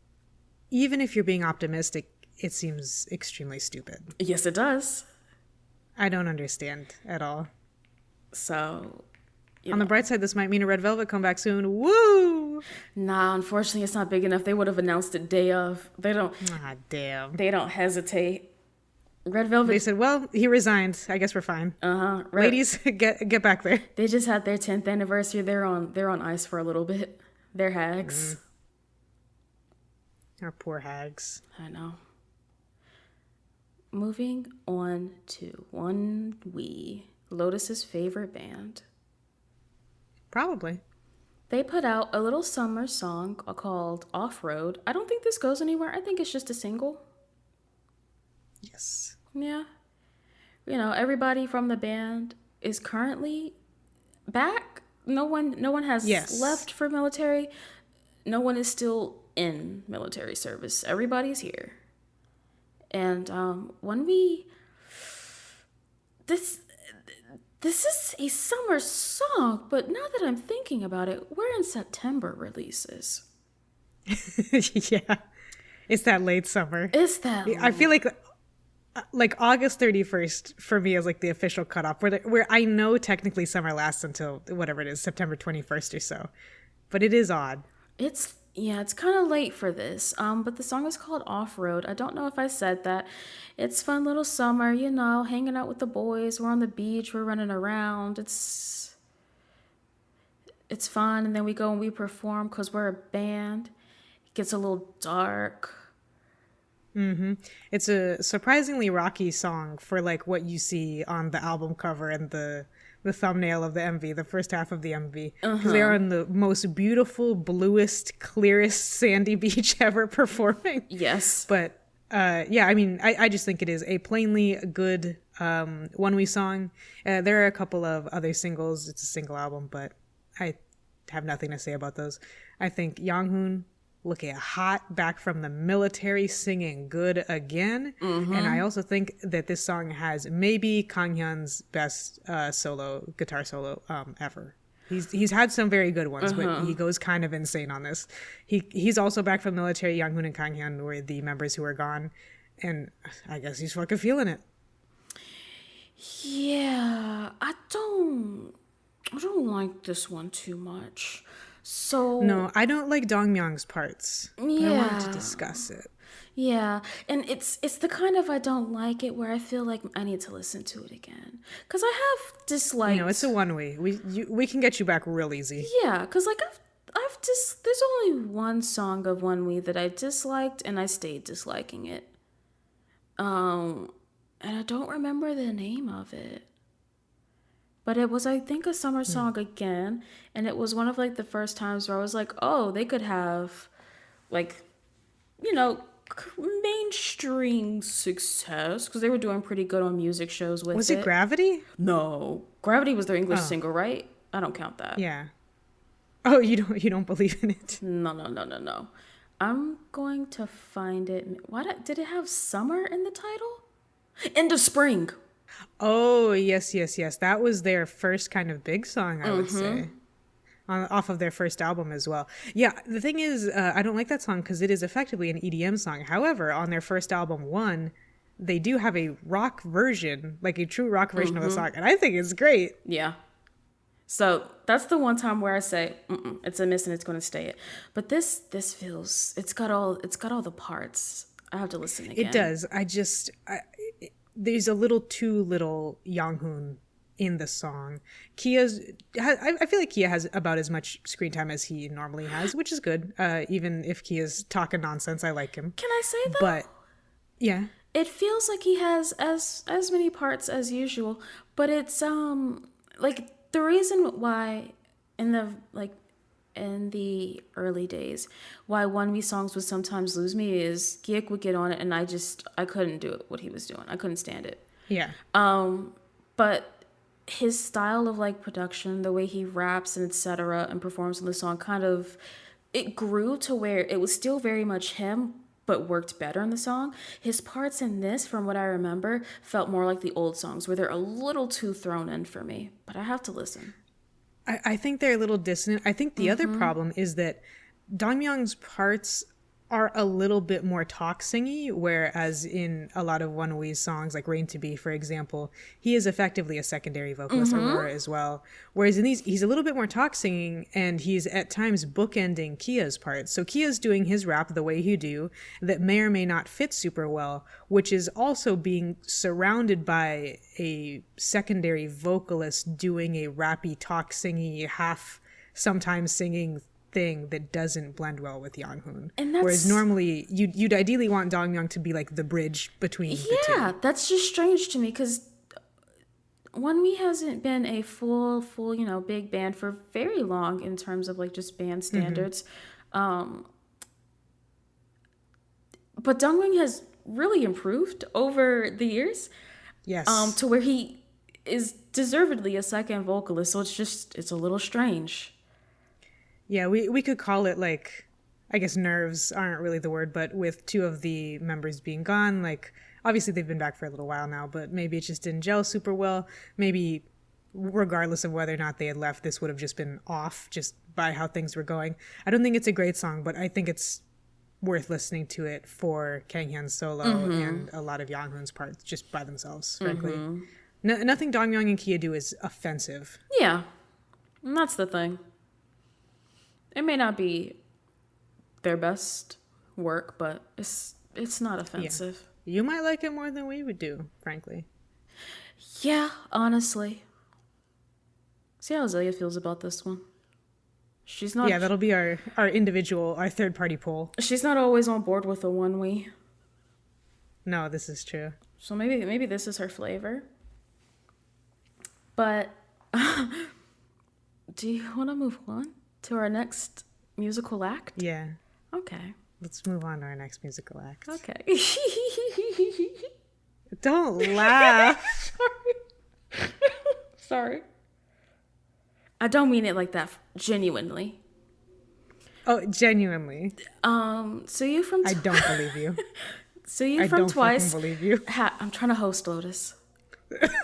even if you're being optimistic, it seems extremely stupid. Yes, it does. I don't understand at all. So, on the bright side, this might mean a Red Velvet comeback soon. Woo! Nah, unfortunately, it's not big enough. They would have announced it day of. They don't. Ah, damn. They don't hesitate. Red Velvet. They said, "Well, he resigned. I guess we're fine." Ladies, get back there. They just had their 10th anniversary. They're on ice for a little bit. They're hags. Our poor hags. I know. Moving on to Onewe, Lotus's favorite band. Probably. They put out a little summer song called Off Road. I don't think this goes anywhere. I think it's just a single. Yes. Yeah. You know, everybody from the band is currently back. No one has left for military. No one is still in military service. Everybody's here. And this is a summer song, but now that I'm thinking about it, we're in September releases. Yeah. It's that late summer. I feel like August 31st for me is like the official cutoff where I know technically summer lasts until whatever it is, September 21st or so. But it is odd. It's kind of late for this. But the song is called Off Road. I don't know if I said that. It's fun little summer, you know, hanging out with the boys. We're on the beach, we're running around. It's fun, and then we go and we perform because we're a band. It gets a little dark. Mm-hmm. It's a surprisingly rocky song for like what you see on the album cover and the thumbnail of the MV, the first half of the MV, because they are on the most beautiful, bluest, clearest sandy beach ever performing. Yes. But yeah, I mean, I just think it is a plainly good Onewe song. There are a couple of other singles. It's a single album, but I have nothing to say about those. I think Yeonjun looking hot, back from the military, singing good again. And I also think that this song has maybe Kanghyun's best guitar solo ever. He's had some very good ones, but he goes kind of insane on this. He's also back from military. Yeonjun and Kanghyun were the members who are gone, and I guess he's fucking feeling it. Yeah, I don't like this one too much. So No, I don't like Dongmyung's parts. But I wanted to yeah, discuss it. yeah, and it's the kind of I don't like it where I feel like I need to listen to it again because I have disliked. It's a Onewe. We can get you back real easy. Yeah, because like I've just there's only one song of Onewe that I disliked and I stayed disliking it. And I don't remember the name of it. But it was, I think, a summer song again. And it was one of, like, the first times where I was like, oh, they could have, like, mainstream success. Because they were doing pretty good on music shows with it. Was it Gravity? No. Gravity was their English single, right? I don't count that. Yeah. Oh, you don't believe in it? No. I'm going to find it. Did it have summer in the title? End of Spring. Oh, yes. That was their first kind of big song, I would say. Off of their first album as well. Yeah, the thing is, I don't like that song because it is effectively an EDM song. However, on their first album, One, they do have a rock version, like a true rock version of the song. And I think it's great. Yeah. So that's the one time where I say, it's a miss and it's going to stay it. But this feels, it's got all the parts. I have to listen again. It does. There's a little too little Yeonjun in the song. I feel like Kia has about as much screen time as he normally has, which is good. Even if Kia's talking nonsense, I like him. Can I say though? But yeah, it feels like he has as many parts as usual. But it's like the reason why in the early days, why Onewe songs would sometimes lose me is Giek would get on it and I couldn't do it, what he was doing. I couldn't stand it. yeah. But his style of like production, the way he raps and etc. and performs on the song it grew to where it was still very much him, but worked better in the song. His parts in this, from what I remember, felt more like the old songs where they're a little too thrown in for me, but I have to listen. I think they're a little dissonant. I think the other problem is that Dongmyung's parts are a little bit more talk singy, whereas in a lot of Onewe's songs, like Rain to Be, for example, he is effectively a secondary vocalist, Aurora as well. Whereas in these, he's a little bit more talk singing, and he's at times bookending Kia's parts. So Kia's doing his rap the way he do, that may or may not fit super well, which is also being surrounded by a secondary vocalist doing a rappy, talk singy, half sometimes singing thing that doesn't blend well with Yeonjun. Whereas normally you'd ideally want Dongmyung to be like the bridge between the two. Yeah, that's just strange to me because Onewe hasn't been a full big band for very long in terms of like just band standards. But Dongmyung has really improved over the years. Yes. To where he is deservedly a second vocalist, so it's a little strange. Yeah, we could call it like, I guess nerves aren't really the word, but with two of the members being gone, like obviously they've been back for a little while now, but maybe it just didn't gel super well. Maybe regardless of whether or not they had left, this would have just been off just by how things were going. I don't think it's a great song, but I think it's worth listening to it for Kanghyun's solo and a lot of Yeonjun's parts just by themselves, frankly. Nothing Dongmyung and Kia do is offensive. Yeah, and that's the thing. It may not be their best work, but it's not offensive. Yeah. You might like it more than we would do, frankly. Yeah, honestly. See how Zelia feels about this one. She's not. Yeah, that'll be our third party poll. She's not always on board with the Onewe. No, this is true. So maybe this is her flavor. But do you want to move on to our next musical act? Yeah. Okay. Let's move on to our next musical act. Okay. Don't laugh. Sorry. I don't mean it like that, genuinely. Oh, genuinely. Tzuyu from I don't believe you. Tzuyu I from don't Twice. fucking believe you. I'm trying to host Lotus.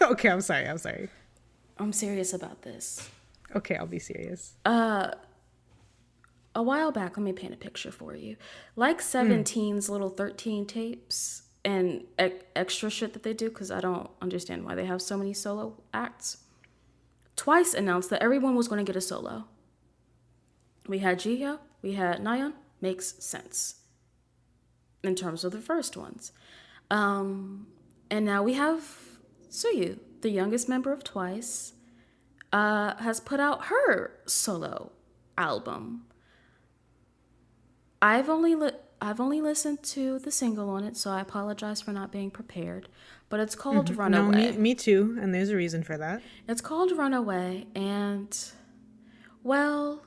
Okay, I'm sorry. I'm serious about this. Okay, I'll be serious. A while back, let me paint a picture for you. Like 17's little 13 tapes and extra shit that they do, because I don't understand why they have so many solo acts. Twice announced that everyone was going to get a solo. We had Jihyo, we had Nayeon. Makes sense in terms of the first ones. And now we have Tzuyu, the youngest member of Twice, has put out her solo album. I've only listened to the single on it, so I apologize for not being prepared. But it's called Runaway. No, me too, and there's a reason for that. It's called Runaway, and, well,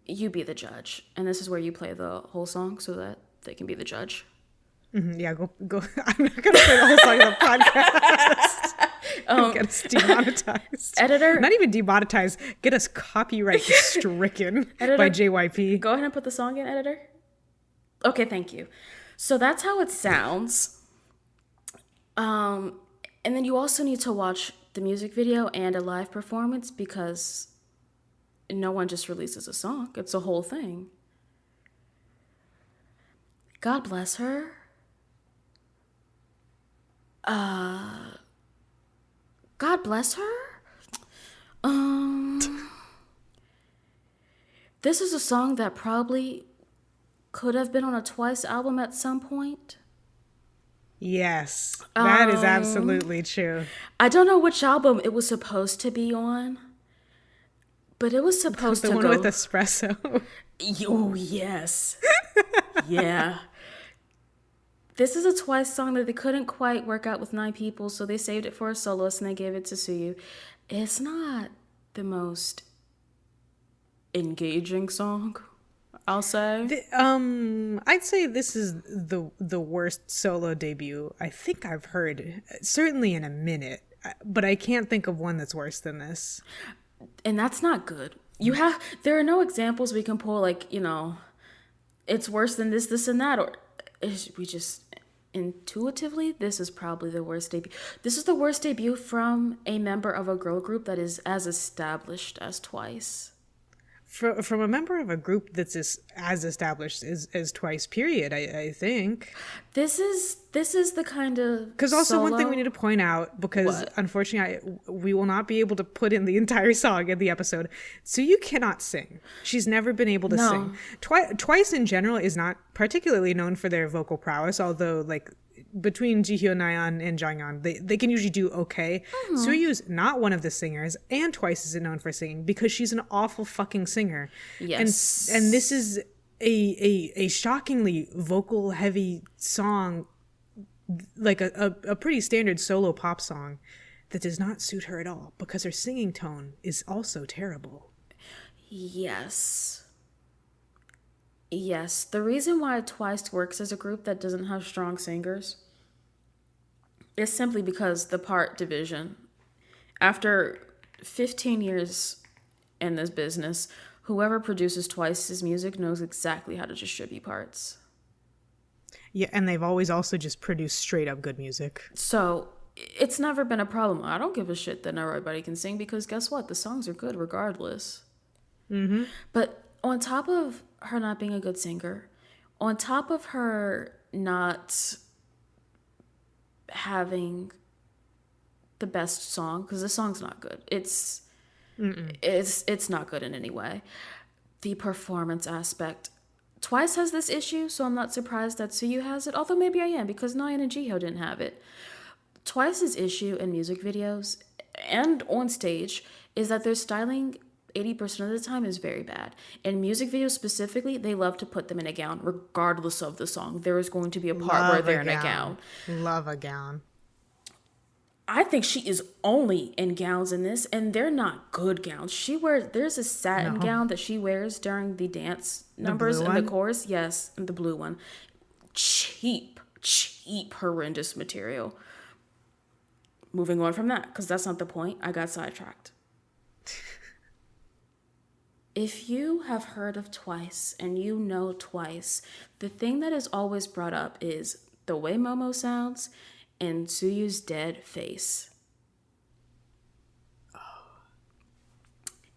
you be the judge. And this is where you play the whole song so that they can be the judge. Yeah, go. I'm not going to play the whole song of the podcast. Get us demonetized. Editor. Not even demonetized. Get us copyright stricken by JYP. Go ahead and put the song in, editor. Okay, thank you. So that's how it sounds. And then you also need to watch the music video and a live performance because no one just releases a song. It's a whole thing. God bless her. God bless her. This is a song that probably could have been on a Twice album at some point. Yes, that is absolutely true. I don't know which album it was supposed to be on, but it was supposed to go... The one with espresso. Oh, yes. Yeah. This is a Twice song that they couldn't quite work out with 9 people, so they saved it for a soloist and they gave it to Tzuyu. It's not the most engaging song, I'll say. I'd say this is the worst solo debut I think I've heard, certainly in a minute, but I can't think of one that's worse than this. And that's not good. There are no examples we can pull, like, it's worse than this, and that, or we just intuitively, this is probably the worst debut. This is the worst debut from a member of a girl group that is as established as Twice. From a member of a group that's as established as Twice, period, I think. This is the kind of... Because also solo... one thing we need to point out, because unfortunately we will not be able to put in the entire song in the episode. Tzuyu cannot sing. She's never been able to sing. Twice in general is not particularly known for their vocal prowess, although like between Jihyo, Nayeon, and Jonghyun, they can usually do okay. Tsuyu's not one of the singers, and Twice isn't known for singing because she's an awful fucking singer. Yes. And this is a shockingly vocal heavy song, like a pretty standard solo pop song that does not suit her at all because her singing tone is also terrible. Yes. The reason why Twice works as a group that doesn't have strong singers is simply because the part division. After 15 years in this business, whoever produces Twice's music knows exactly how to distribute parts. Yeah, and they've always also just produced straight up good music. So it's never been a problem. I don't give a shit that not everybody can sing because guess what? The songs are good regardless. Mm-hmm. But on top of her not being a good singer, on top of her not having the best song, because the song's not good. It's not good in any way. The performance aspect. Twice has this issue, so I'm not surprised that Tzuyu has it, although maybe I am, because Nayeon and Jihyo didn't have it. Twice's issue in music videos and on stage is that their styling 80% of the time is very bad. In music videos specifically, they love to put them in a gown, regardless of the song. There is going to be a part where they're in a gown. Love a gown. I think she is only in gowns in this, and they're not good gowns. There's a satin gown that she wears during the dance numbers in the chorus. Yes, the blue one. Cheap, horrendous material. Moving on from that, because that's not the point. I got sidetracked. If you have heard of Twice and you know Twice, the thing that is always brought up is the way Momo sounds and Tsuyu's dead face.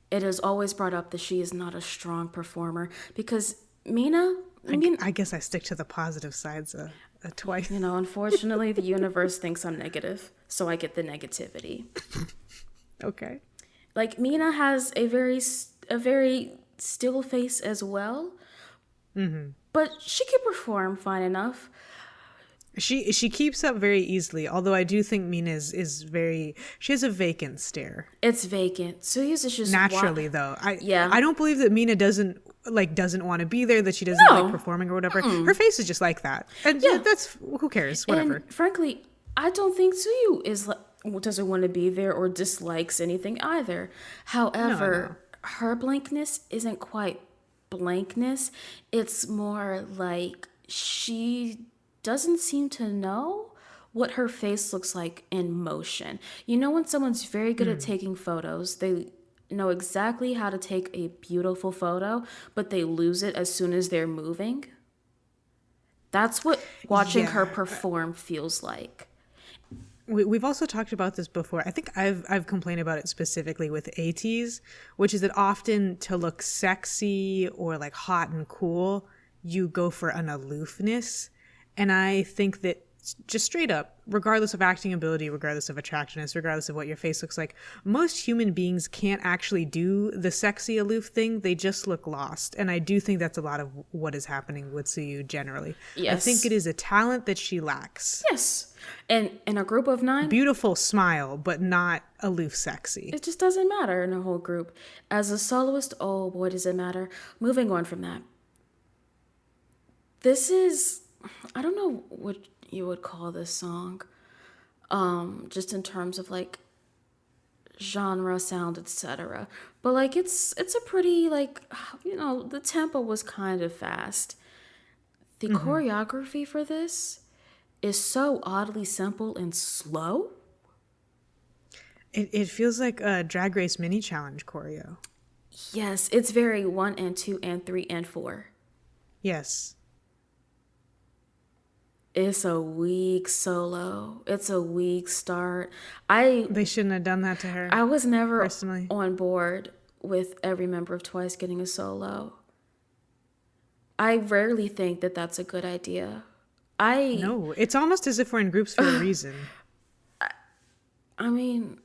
It is always brought up that she is not a strong performer because Mina, I guess I stick to the positive sides Twice. you know, unfortunately, the universe thinks I'm negative, so I get the negativity. Okay. Like Mina has a very still face as well, but she can perform fine enough. She keeps up very easily, although I do think Mina is very, she has a vacant stare. It's vacant. Tsuyu's is just Naturally though. Yeah. I don't believe that Mina doesn't want to be there, that she doesn't like performing or whatever. Her face is just like that. And yeah, that's, who cares, whatever. And frankly, I don't think Tzuyu doesn't want to be there or dislikes anything either. However, her blankness isn't quite blankness. It's more like she doesn't seem to know what her face looks like in motion. You know, when someone's very good at taking photos, they know exactly how to take a beautiful photo, but they lose it as soon as they're moving. That's what watching her perform feels like. We've also talked about this before. I think I've complained about it specifically with ATs, which is that often to look sexy or like hot and cool, you go for an aloofness. And I think that just straight up, regardless of acting ability, regardless of attractiveness, regardless of what your face looks like, most human beings can't actually do the sexy aloof thing. They just look lost. And I do think that's a lot of what is happening with Tzuyu generally. Yes. I think it is a talent that she lacks. Yes. And in a group of 9, beautiful smile, but not aloof sexy. it just doesn't matter in a whole group. As a soloist, oh boy, does it matter. Moving on from that. This is, I don't know what you would call this song. Just in terms of like genre, sound, etc. But like it's a pretty like, you know, the tempo was kind of fast. The choreography for this is so oddly simple and slow. It feels like a Drag Race mini challenge choreo. Yes, it's very 1 and 2 and 3 and 4. Yes. It's a weak solo. It's a weak start. They shouldn't have done that to her. I was never personally on board with every member of Twice getting a solo. I rarely think that that's a good idea. No, it's almost as if we're in groups for a reason. I mean,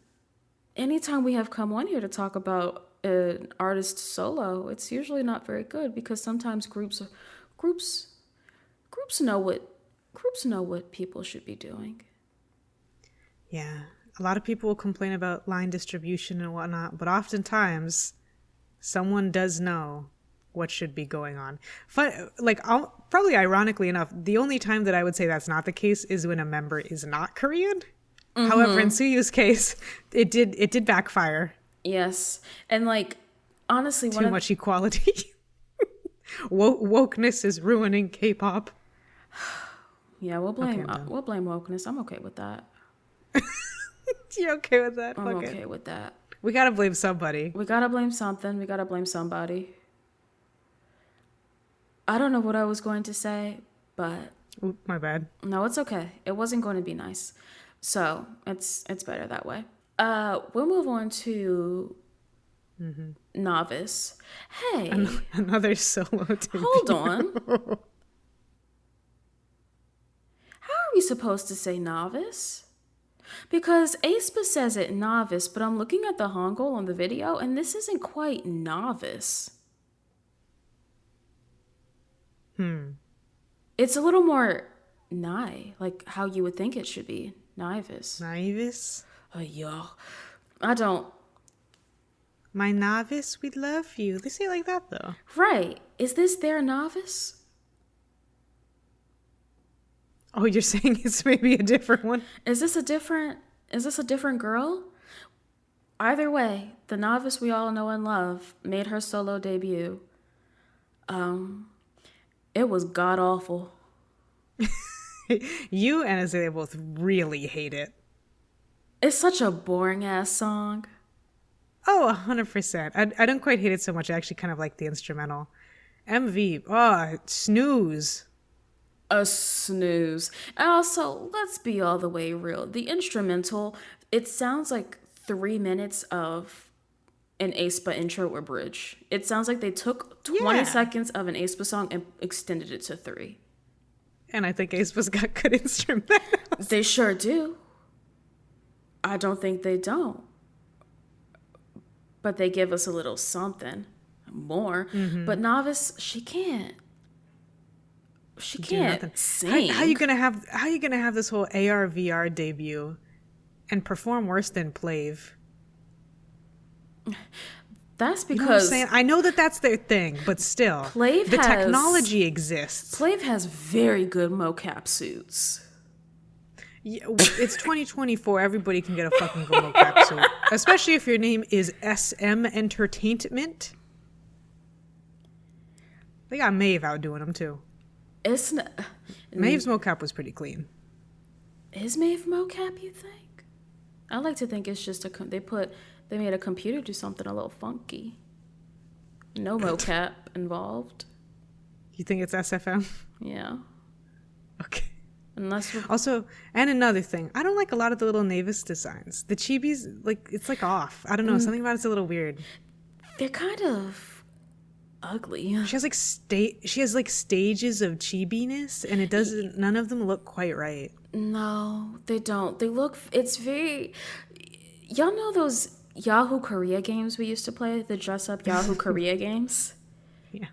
anytime we have come on here to talk about an artist solo, it's usually not very good because sometimes groups know what people should be doing. Yeah, a lot of people will complain about line distribution and whatnot, but oftentimes someone does know what should be going on. Probably ironically enough, the only time that I would say that's not the case is when a member is not Korean. However, in Tsuyu's case, it did backfire. Yes, and like honestly, too much equality. Wokeness is ruining K-pop. Yeah, we'll blame wokeness. I'm okay with that. You okay with that? I'm okay with that. We gotta blame somebody. We gotta blame something. We gotta blame somebody. I don't know what I was going to say, but Oop, my bad. No, it's okay. It wasn't going to be nice, so it's better that way. We'll move on to Naevis. Hey, another solo debut. Hold on. How are we supposed to say Naevis? Because aespa says it naevis, but I'm looking at the Hangul on the video, and this isn't quite naevis. It's a little more like how you would think it should be. Naevis. Naevis? Yeah. I don't. My naevis, we love you. They say it like that, though. Right. Is this their naevis? Oh, you're saying it's maybe a different one? Is this a different girl? Either way, the naevis we all know and love made her solo debut. It was god awful. You and Azalea both really hate it. It's such a boring ass song. Oh, 100%. I don't quite hate it so much. I actually kind of like the instrumental. MV, oh, snooze. A snooze. And also, let's be all the way real. The instrumental, it sounds like 3 minutes of an aespa intro or bridge. It sounds like they took 20 seconds of an aespa song and extended it to 3. And I think aespa's got good instrumentals. They sure do. I don't think they don't. But they give us a little something more. Mm-hmm. But naevis, she can't. She can't sing. How you gonna have this whole AR VR debut and perform worse than Plav? That's because, you know what I'm saying? I know that's their thing, but still, the technology exists. Plav has very good mocap suits. Yeah, it's 2024. Everybody can get a fucking good mocap suit, especially if your name is SM Entertainment. They got Maeve out doing them too. It's not, Maeve's mocap was pretty clean. Is Maeve mocap, you think? I like to think it's just they made a computer do something a little funky. No mocap involved. You think it's SFM? Yeah. Okay. Unless also, and another thing, I don't like a lot of the little naevis designs. The chibis, like, it's like off. I don't know, something about it's a little weird. They're kind of ugly. She has like stages of chibiness, and it doesn't. None of them look quite right. No, they don't. It's very. Y'all know those Yahoo Korea games we used to play, the dress up Yahoo Korea games? Yeah.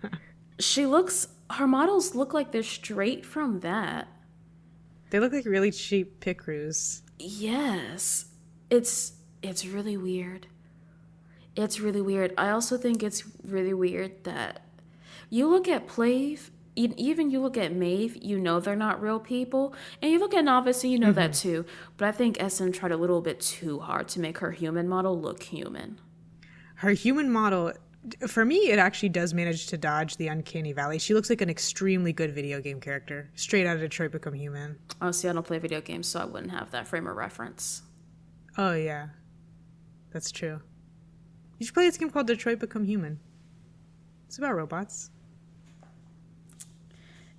Her models look like they're straight from that. They look like really cheap picroos. Yes. It's really weird. It's really weird. I also think it's really weird that you look at Plav, even you look at Maeve, you know they're not real people. And you look at naevis and you know that too. But I think SM tried a little bit too hard to make her human model look human. Her human model, for me, it actually does manage to dodge the uncanny valley. She looks like an extremely good video game character. Straight out of Detroit Become Human. Oh, see, I don't play video games, so I wouldn't have that frame of reference. Oh, yeah. That's true. You should play this game called Detroit Become Human. It's about robots.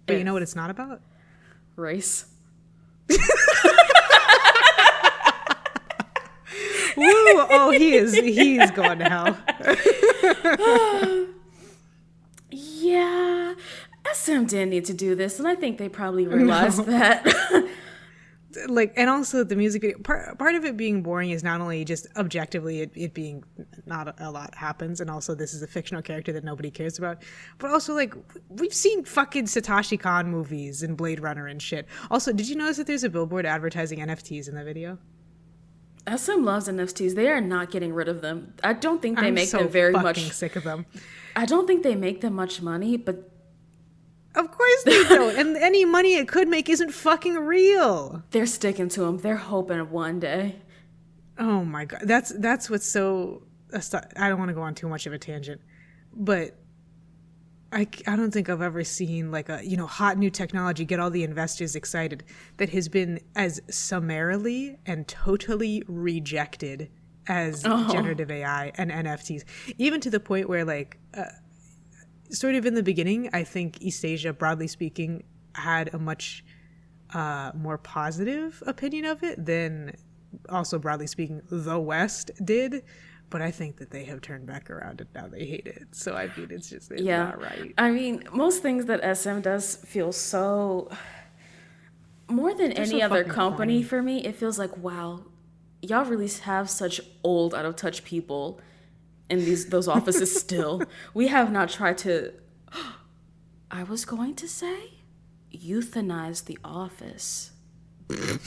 But you know what it's not about? Race. Woo! Oh, he's going to hell. Yeah. SM didn't need to do this, and I think they probably realized that. Like, and also the music video, part of it being boring is not only just objectively it being not a lot happens, and also this is a fictional character that nobody cares about, but also, like, we've seen fucking Satoshi Kon movies and Blade Runner and shit. Also, did you notice that there's a billboard advertising NFTs in the video? SM loves NFTs. They are not getting rid of them. I don't think they make them very much. I'm fucking sick of them. I don't think they make them much money, but of course they don't. And any money it could make isn't fucking real. They're sticking to them. They're hoping one day. Oh my god, that's what's so. I don't want to go on too much of a tangent, but I don't think I've ever seen like a hot new technology get all the investors excited that has been as summarily and totally rejected as generative AI and NFTs, even to the point where like. Sort of in the beginning, I think East Asia, broadly speaking, had a much more positive opinion of it than, also broadly speaking, the West did. But I think that they have turned back around and now they hate it. So I mean, it's not right. I mean, most things that SM does feel so, more than any other company funny. For me, it feels like, wow, y'all really have such old, out of touch people in those offices still. We have not tried to, I was going to say, euthanize the office. Why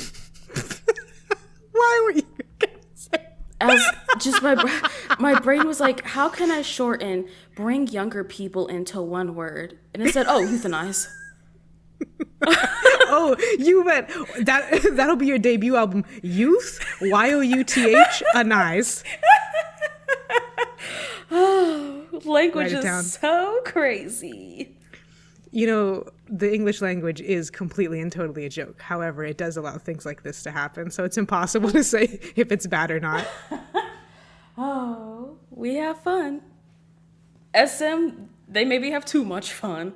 were you going to say as just my brain was like, how can I shorten bring younger people into one word? And it said, euthanize. Oh, you meant that'll be your debut album, Youth, YOUTH, Anize. Oh, language is so crazy. The English language is completely and totally a joke. However, it does allow things like this to happen. So it's impossible to say if it's bad or not. Oh. We have fun. SM, they maybe have too much fun.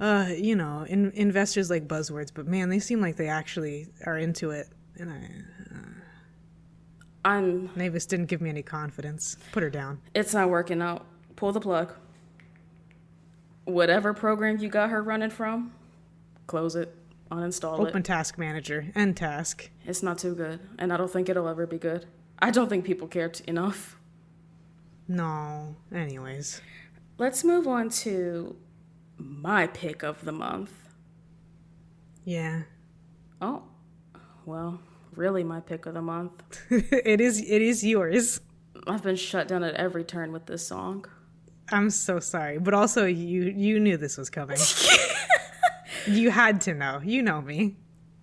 Investors like buzzwords, but man, they seem like they actually are into it. And naevis didn't give me any confidence. Put her down. It's not working out. Pull the plug. Whatever program you got her running from, close it. Uninstall it. Open Task Manager. End task. It's not too good. And I don't think it'll ever be good. I don't think people care enough. No. Anyways. Let's move on to my pick of the month. Yeah. Oh. Well, really my pick of the month. It is yours. I've been shut down at every turn with this song. I'm so sorry. But also, you knew this was coming. You had to know. You know me.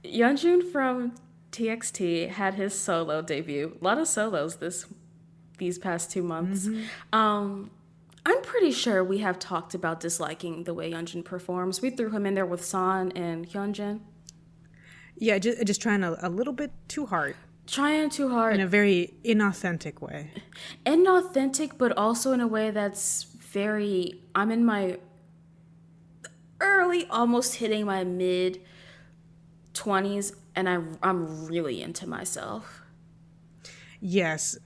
Yeonjun from TXT had his solo debut. A lot of solos these past 2 months. I'm pretty sure we have talked about disliking the way Yeonjun performs. We threw him in there with San and Yeonjun. Yeah, just trying a little bit too hard. Trying too hard. In a very inauthentic way. Inauthentic, but also in a way that's very... I'm in my early, almost hitting my mid-20s, and I'm really into myself. Yes.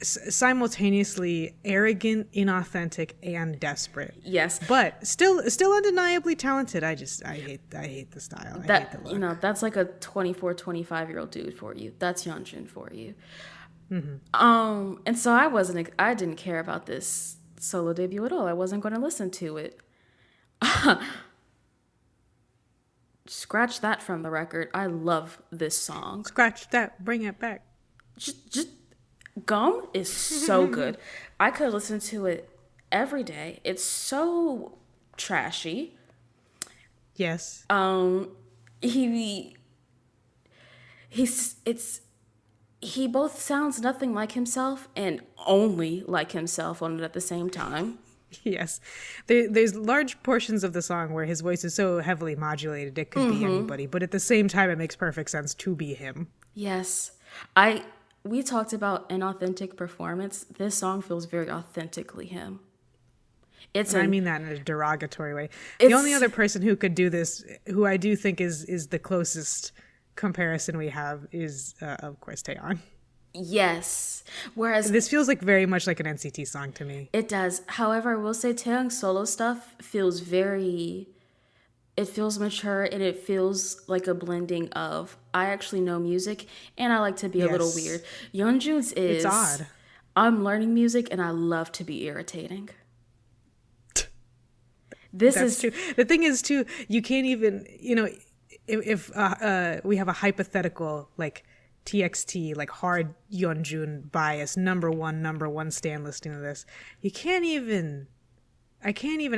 Simultaneously arrogant, inauthentic, and desperate. Yes. But still undeniably talented. I hate the style. I hate the look. That's like a 24, 25-year-old dude for you. That's Yeonjun for you. And so I didn't care about this solo debut at all. I wasn't going to listen to it. Scratch that from the record. I love this song. Scratch that. Bring it back. Just Gum is so good. I could listen to it every day. It's so trashy. Yes. He both sounds nothing like himself and only like himself on it at the same time. Yes. There's large portions of the song where his voice is so heavily modulated it could be anybody, but at the same time it makes perfect sense to be him. Yes. We talked about inauthentic performance. This song feels very authentically him. I mean that in a derogatory way. The only other person who could do this, who I do think is the closest comparison we have, is, of course, Taeyeon. Yes. Whereas this feels like very much like an NCT song to me. It does. However, I will say Taeyeon's solo stuff feels it feels mature, and it feels like a blending of I actually know music and I like to be a little weird. Yeonjun's is... It's odd. I'm learning music and I love to be irritating. That's true. The thing is, too, you can't even, if we have a hypothetical, like, TXT, like, hard Yeonjun bias, number one stan listening to this, I can't even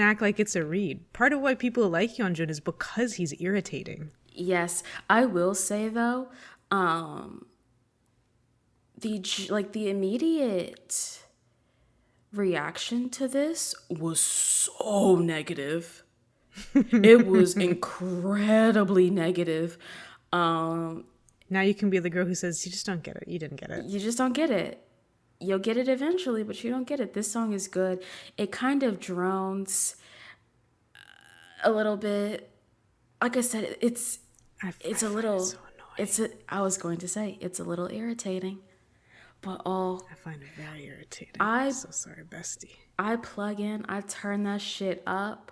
act like it's a read. Part of why people like Yeonjun is because he's irritating. Yes. I will say, though, the immediate reaction to this was so negative. It was incredibly negative. Now you can be the girl who says, you just don't get it. You didn't get it. You just don't get it. You'll get it eventually, but you don't get it. This song is good. It kind of drones a little bit. Like I said, it's a little... So I was going to say, it's a little irritating. But I find it very irritating. I'm so sorry, bestie. I plug in, I turn that shit up,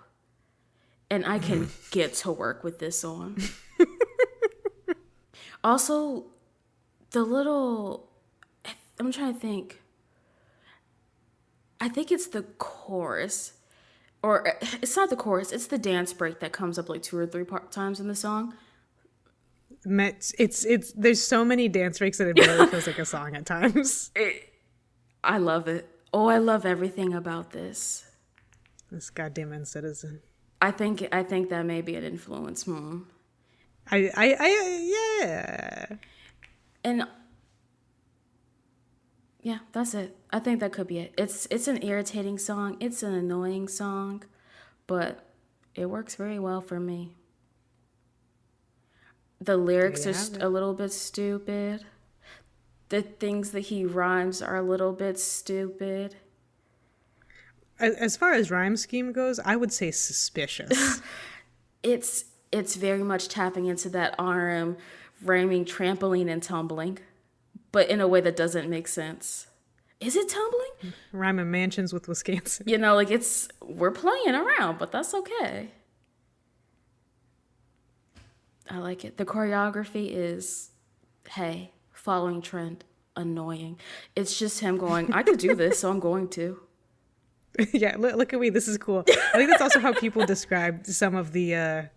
and I can get to work with this on. Also, I'm trying to think. I think it's the chorus, or it's not the chorus. It's the dance break that comes up like 2 or 3 times in the song. It's there's so many dance breaks that it really feels like a song at times. I love it. Oh, I love everything about this. This goddamn citizen. I think that may be an influence. Yeah. And yeah, that's it. I think that could be it. It's an irritating song. It's an annoying song, but it works very well for me. The lyrics are a little bit stupid. The things that he rhymes are a little bit stupid. As far as rhyme scheme goes, I would say suspicious. It's very much tapping into that RM rhyming trampoline and tumbling, but in a way that doesn't make sense. Is it tumbling? Rhyming mansions with Wisconsin. You know, like we're playing around, but that's okay. I like it. The choreography is, hey, following trend, annoying. It's just him going, I could do this, so I'm going to. Yeah, look at me. This is cool. I think that's also how people described some of the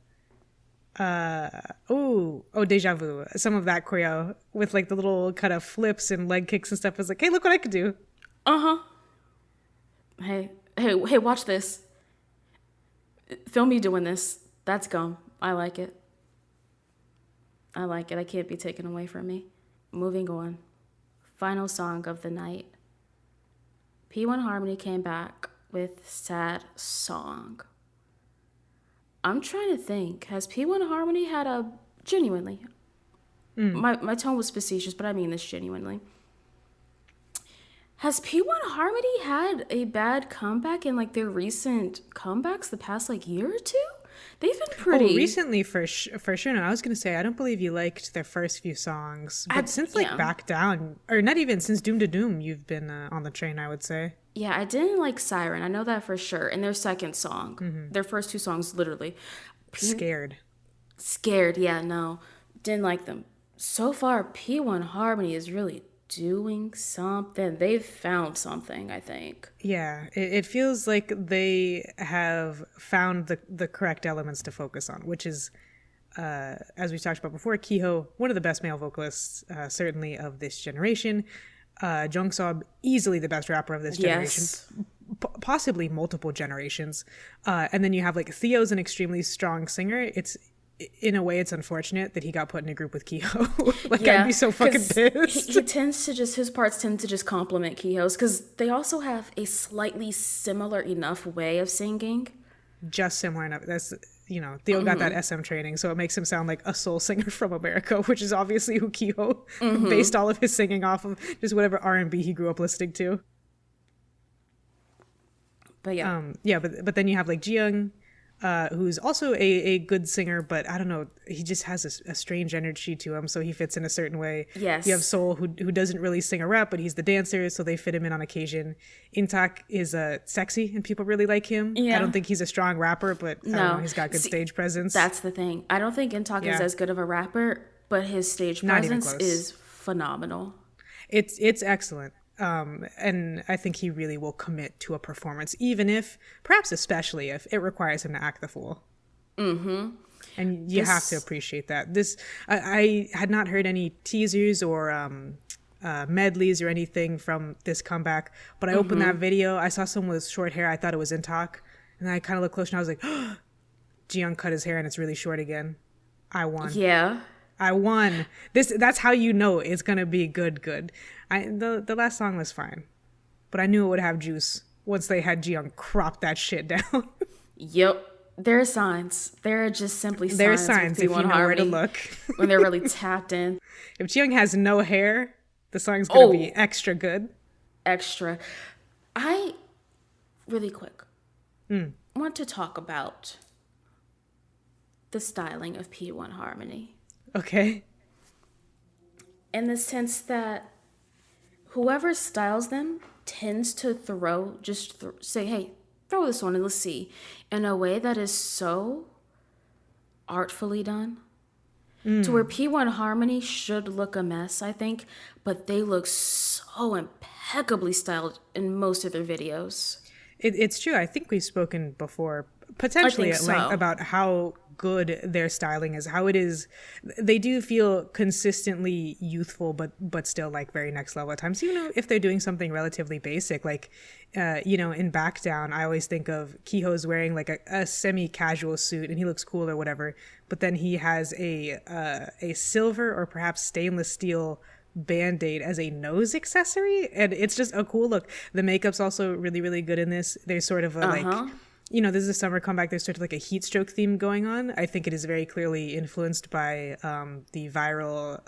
deja vu. Some of that choreo with like the little kind of flips and leg kicks and stuff. Is like, hey, look what I could do. Hey, watch this. Film me doing this. That's gum. I like it. I can't be taken away from me. Moving on. Final song of the night. P1 Harmony came back with Sad Song. I'm trying to think. Has P1 Harmony had a... Genuinely. My tone was facetious, but I mean this genuinely. Has P1 Harmony had a bad comeback in like their recent comebacks the past like year or two? They've been pretty... recently for sure. No, I was going to say, I don't believe you liked their first few songs. But since Back Down, or not even since Doom to Doom, you've been on the train, I would say. Yeah, I didn't like Siren. I know that for sure. And their second song. Their first two songs, literally. Scared, yeah, no. Didn't like them. So far, P1 Harmony is really doing something. They've found something, I think. Yeah, it feels like they have found the correct elements to focus on, which is, as we talked about before, Kiho, one of the best male vocalists, certainly of this generation. Jungsob, easily the best rapper of this generation. Yes. Possibly multiple generations. And then you have like Theo's an extremely strong singer. It's in a way, it's unfortunate that he got put in a group with Kiho. I'd be so fucking pissed. He tends to his parts tend to just complement Kiho's because they also have a slightly similar enough way of singing. Just similar enough. That's, Theo got that SM training, so it makes him sound like a soul singer from America, which is obviously who Kiho based all of his singing off of, just whatever R&B he grew up listening to. But yeah. But then you have like Jiyoung, who's also a good singer, but I don't know, he just has a strange energy to him, so he fits in a certain way. Yes. You have Seoul, who doesn't really sing a rap, but he's the dancer, so they fit him in on occasion. Intak is sexy, and people really like him. Yeah. I don't think he's a strong rapper, but I don't know, he's got good stage presence. That's the thing. I don't think Intak is as good of a rapper, but his stage presence is phenomenal. It's excellent. And I think he really will commit to a performance, even if, perhaps especially if, it requires him to act the fool. Mm-hmm. And you have to appreciate that. I had not heard any teasers or medleys or anything from this comeback, but I opened that video. I saw someone with short hair. I thought it was Intak. And I kind of looked close and I was like, Jiyoung cut his hair and it's really short again. I won. Yeah. I won. That's how you know it's gonna be good. The last song was fine, but I knew it would have juice once they had Jiyoung crop that shit down. Yep. There are signs. There are just simply signs. There are signs if you know where to look. When they're really tapped in. If Jiyoung has no hair, the song's gonna be extra good. Extra. Really quick, want to talk about the styling of P1 Harmony. Okay. In the sense that whoever styles them tends to say, hey, throw this on and let's see, in a way that is so artfully done. To where P1 Harmony should look a mess, I think, but they look so impeccably styled in most of their videos. It's true. I think we've spoken before, potentially at length, about how good their styling is, how it is. They do feel consistently youthful, but still like very next level at times, even if they're doing something relatively basic. Like, in Back Down, I always think of Kiho's wearing like a semi-casual suit and he looks cool or whatever, but then he has a silver or perhaps stainless steel Band-Aid as a nose accessory, and it's just a cool look. The makeup's also really, really good in this. There's sort of a like this is a summer comeback. There's sort of like a heat stroke theme going on. I think it is very clearly influenced by the viral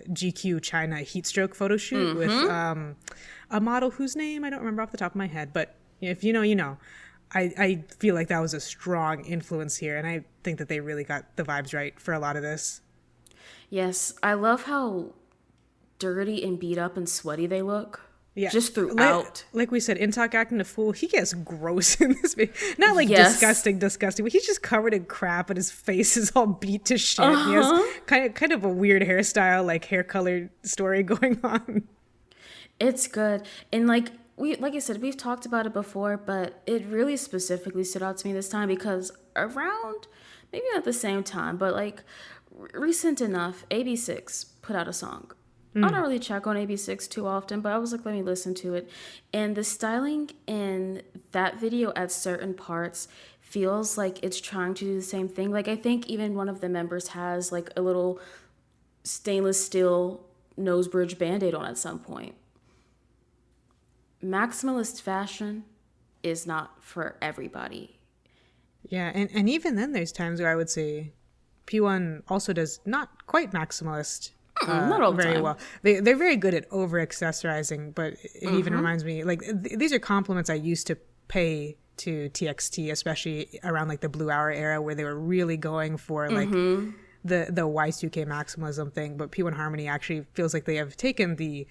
GQ China heat stroke photo shoot with a model whose name I don't remember off the top of my head. But if you know, you know. I feel like that was a strong influence here, and I think that they really got the vibes right for a lot of this. Yes, I love how dirty and beat up and sweaty they look. Yeah, just throughout. Like we said, Intak acting a fool. He gets gross in this video. Not like disgusting, but he's just covered in crap, and his face is all beat to shit. He has kind of a weird hairstyle, like hair colored story going on. It's good, and like I said, we've talked about it before, but it really specifically stood out to me this time because around maybe not the same time, but like recent enough, AB6 put out a song. I don't really check on AB6 too often, but I was like, let me listen to it. And the styling in that video at certain parts feels like it's trying to do the same thing. Like, I think even one of the members has like a little stainless steel nose bridge band-aid on at some point. Maximalist fashion is not for everybody. Yeah, and even then there's times where I would say P1 also does not quite maximalist not all the very time. well. They're very good at over accessorizing, but it even reminds me, like, these are compliments I used to pay to TXT, especially around like the Blue Hour era where they were really going for like the Y2K maximalism thing. But P1 Harmony actually feels like they have taken the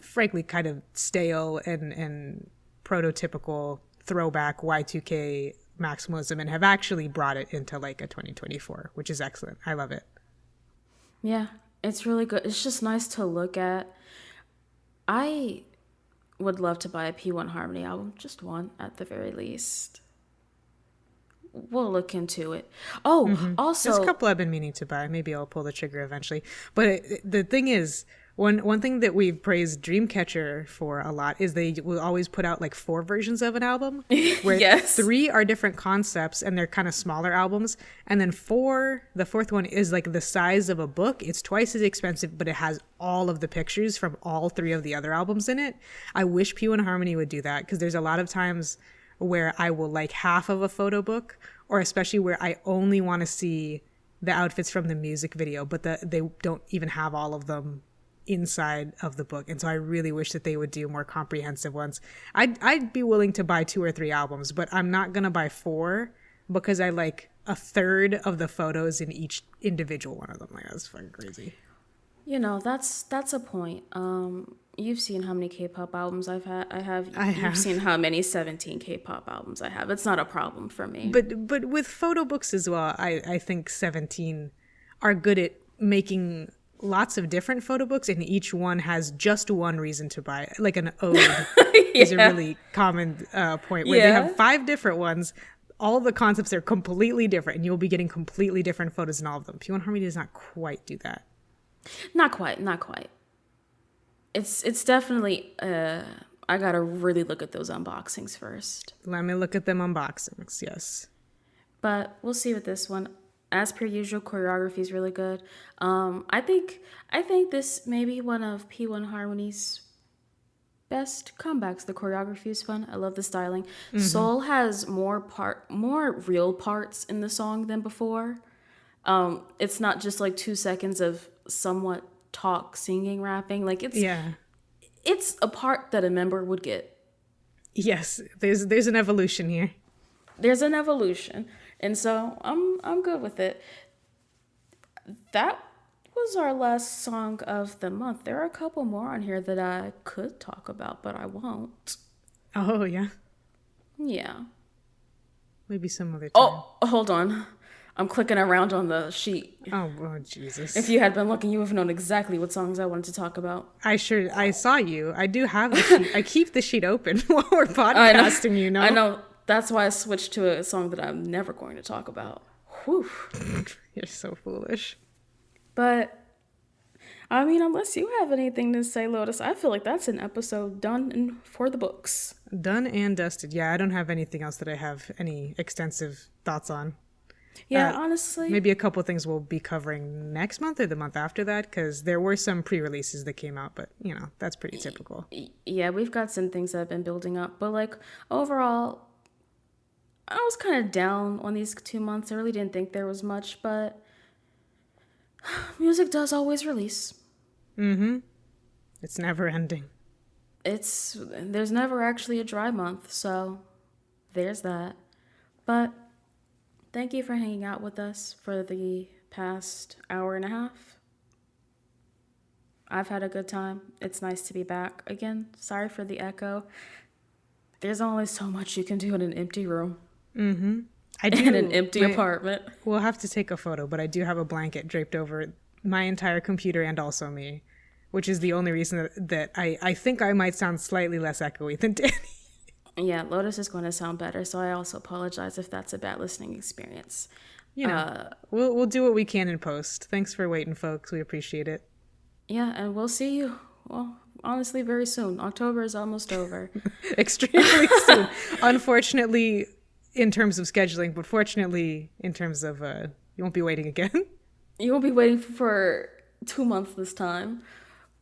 frankly kind of stale and prototypical throwback Y2K maximalism and have actually brought it into like a 2024, which is excellent. I love it. Yeah, it's really good. It's just nice to look at. I would love to buy a P1 Harmony album, just one at the very least. We'll look into it. Oh, also, there's a couple I've been meaning to buy. Maybe I'll pull the trigger eventually. But the thing is, one thing that we've praised Dreamcatcher for a lot is they will always put out like 4 versions of an album, where 3 are different concepts and they're kind of smaller albums, and then the 4th one is like the size of a book. It's twice as expensive, but it has all of the pictures from all 3 of the other albums in it. I wish P1 Harmony would do that, because there's a lot of times where I will like half of a photo book, or especially where I only want to see the outfits from the music video, but they don't even have all of them inside of the book. And so I really wish that they would do more comprehensive ones. I'd be willing to buy 2 or 3 albums, but I'm not gonna buy 4 because I like a third of the photos in each individual one of them. Like, that's fucking crazy. You know, that's a point. You've seen how many K-pop albums I have. You've seen how many 17 K-pop albums I have. It's not a problem for me. But with photo books as well, I think 17 are good at making lots of different photo books, and each one has just one reason to buy it. Like an ode is a really common point where they have 5 different ones. All the concepts are completely different, and you'll be getting completely different photos in all of them. P1 Harmony does not quite do that. Not quite. It's definitely I gotta really look at those unboxings first. Let me look at them unboxings, yes. But we'll see with this one. As per usual, choreography is really good. I think this may be one of P1 Harmony's best comebacks. The choreography is fun. I love the styling. Seoul has more real parts in the song than before. It's not just like 2 seconds of somewhat talk, singing, rapping. Like it's a part that a member would get. Yes, there's an evolution here. There's an evolution. And so I'm good with it. That was our last song of the month. There are a couple more on here that I could talk about, but I won't. Oh, yeah? Yeah. Maybe some other time. Oh, hold on. I'm clicking around on the sheet. Oh, Jesus. If you had been looking, you would have known exactly what songs I wanted to talk about. I saw you. I do have the sheet. I keep the sheet open while we're podcasting, you know? I know. That's why I switched to a song that I'm never going to talk about. Whew. You're so foolish. But, I mean, unless you have anything to say, Lotus, I feel like that's an episode done and for the books. Done and dusted. Yeah, I don't have anything else that I have any extensive thoughts on. Yeah, honestly. Maybe a couple things we'll be covering next month or the month after that, because there were some pre-releases that came out, but, you know, that's pretty typical. Yeah, we've got some things that have been building up. But, like, overall, I was kind of down on these 2 months. I really didn't think there was much, but music does always release. Mm-hmm. It's never ending. There's never actually a dry month, so there's that. But thank you for hanging out with us for the past hour and a half. I've had a good time. It's nice to be back again. Sorry for the echo. There's only so much you can do in an empty room. Mm-hmm. I do. In an empty apartment. We'll have to take a photo, but I do have a blanket draped over my entire computer and also me, which is the only reason that I think I might sound slightly less echoey than Danny. Yeah, Lotus is going to sound better, so I also apologize if that's a bad listening experience. You know, we'll do what we can in post. Thanks for waiting, folks. We appreciate it. Yeah, and we'll see you, well, honestly, very soon. October is almost over. Extremely soon. Unfortunately, in terms of scheduling, but fortunately, in terms of you won't be waiting again. You won't be waiting for 2 months this time.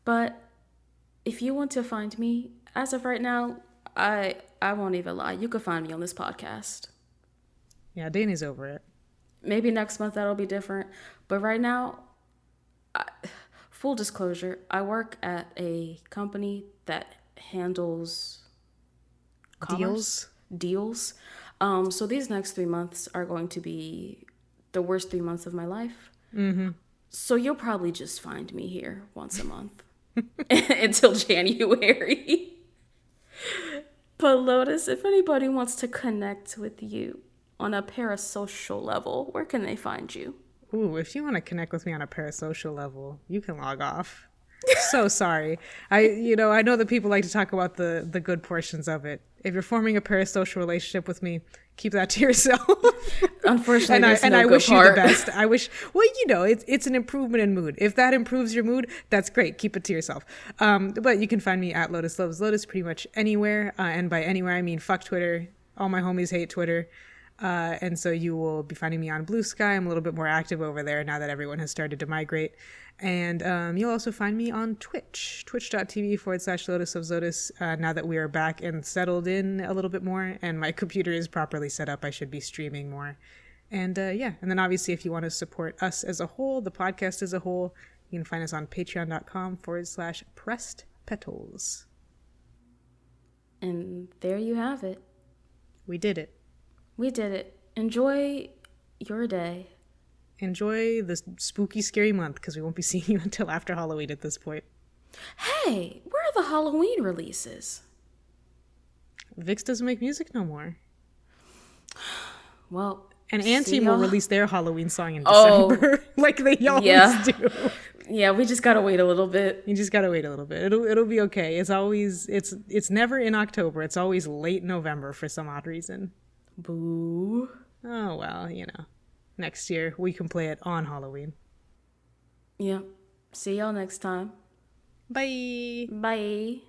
But if you want to find me, as of right now, I won't even lie. You could find me on this podcast. Yeah, Danny's over it. Maybe next month that'll be different. But right now, full disclosure, I work at a company that handles deals. So these next 3 months are going to be the worst 3 months of my life. Mm-hmm. So you'll probably just find me here once a month until January. But Lotus, if anybody wants to connect with you on a parasocial level, where can they find you? Ooh, if you want to connect with me on a parasocial level, you can log off. So sorry. I know that people like to talk about the good portions of it. If you're forming a parasocial relationship with me, keep that to yourself. Unfortunately, I wish you the best. I wish, well, it's an improvement in mood. If that improves your mood, that's great. Keep it to yourself. But you can find me at Lotus Loves Lotus pretty much anywhere. And by anywhere, I mean fuck Twitter. All my homies hate Twitter. And so you will be finding me on Blue Sky. I'm a little bit more active over there now that everyone has started to migrate. And you'll also find me on Twitch, twitch.tv/Lotus of Zotus. Now that we are back and settled in a little bit more and my computer is properly set up, I should be streaming more. And and then obviously if you want to support us as a whole, the podcast as a whole, you can find us on patreon.com/pressed petals. And there you have it. We did it. We did it. Enjoy your day. Enjoy this spooky, scary month because we won't be seeing you until after Halloween at this point. Hey, where are the Halloween releases? Vix doesn't make music no more. Well, and Anteam will release their Halloween song in December, like they always do. Yeah, we just gotta wait a little bit. You just gotta wait a little bit. It'll be okay. It's never in October. It's always late November for some odd reason. Boo. Oh well, next year we can play it on Halloween. Yeah. See y'all next time. Bye. Bye.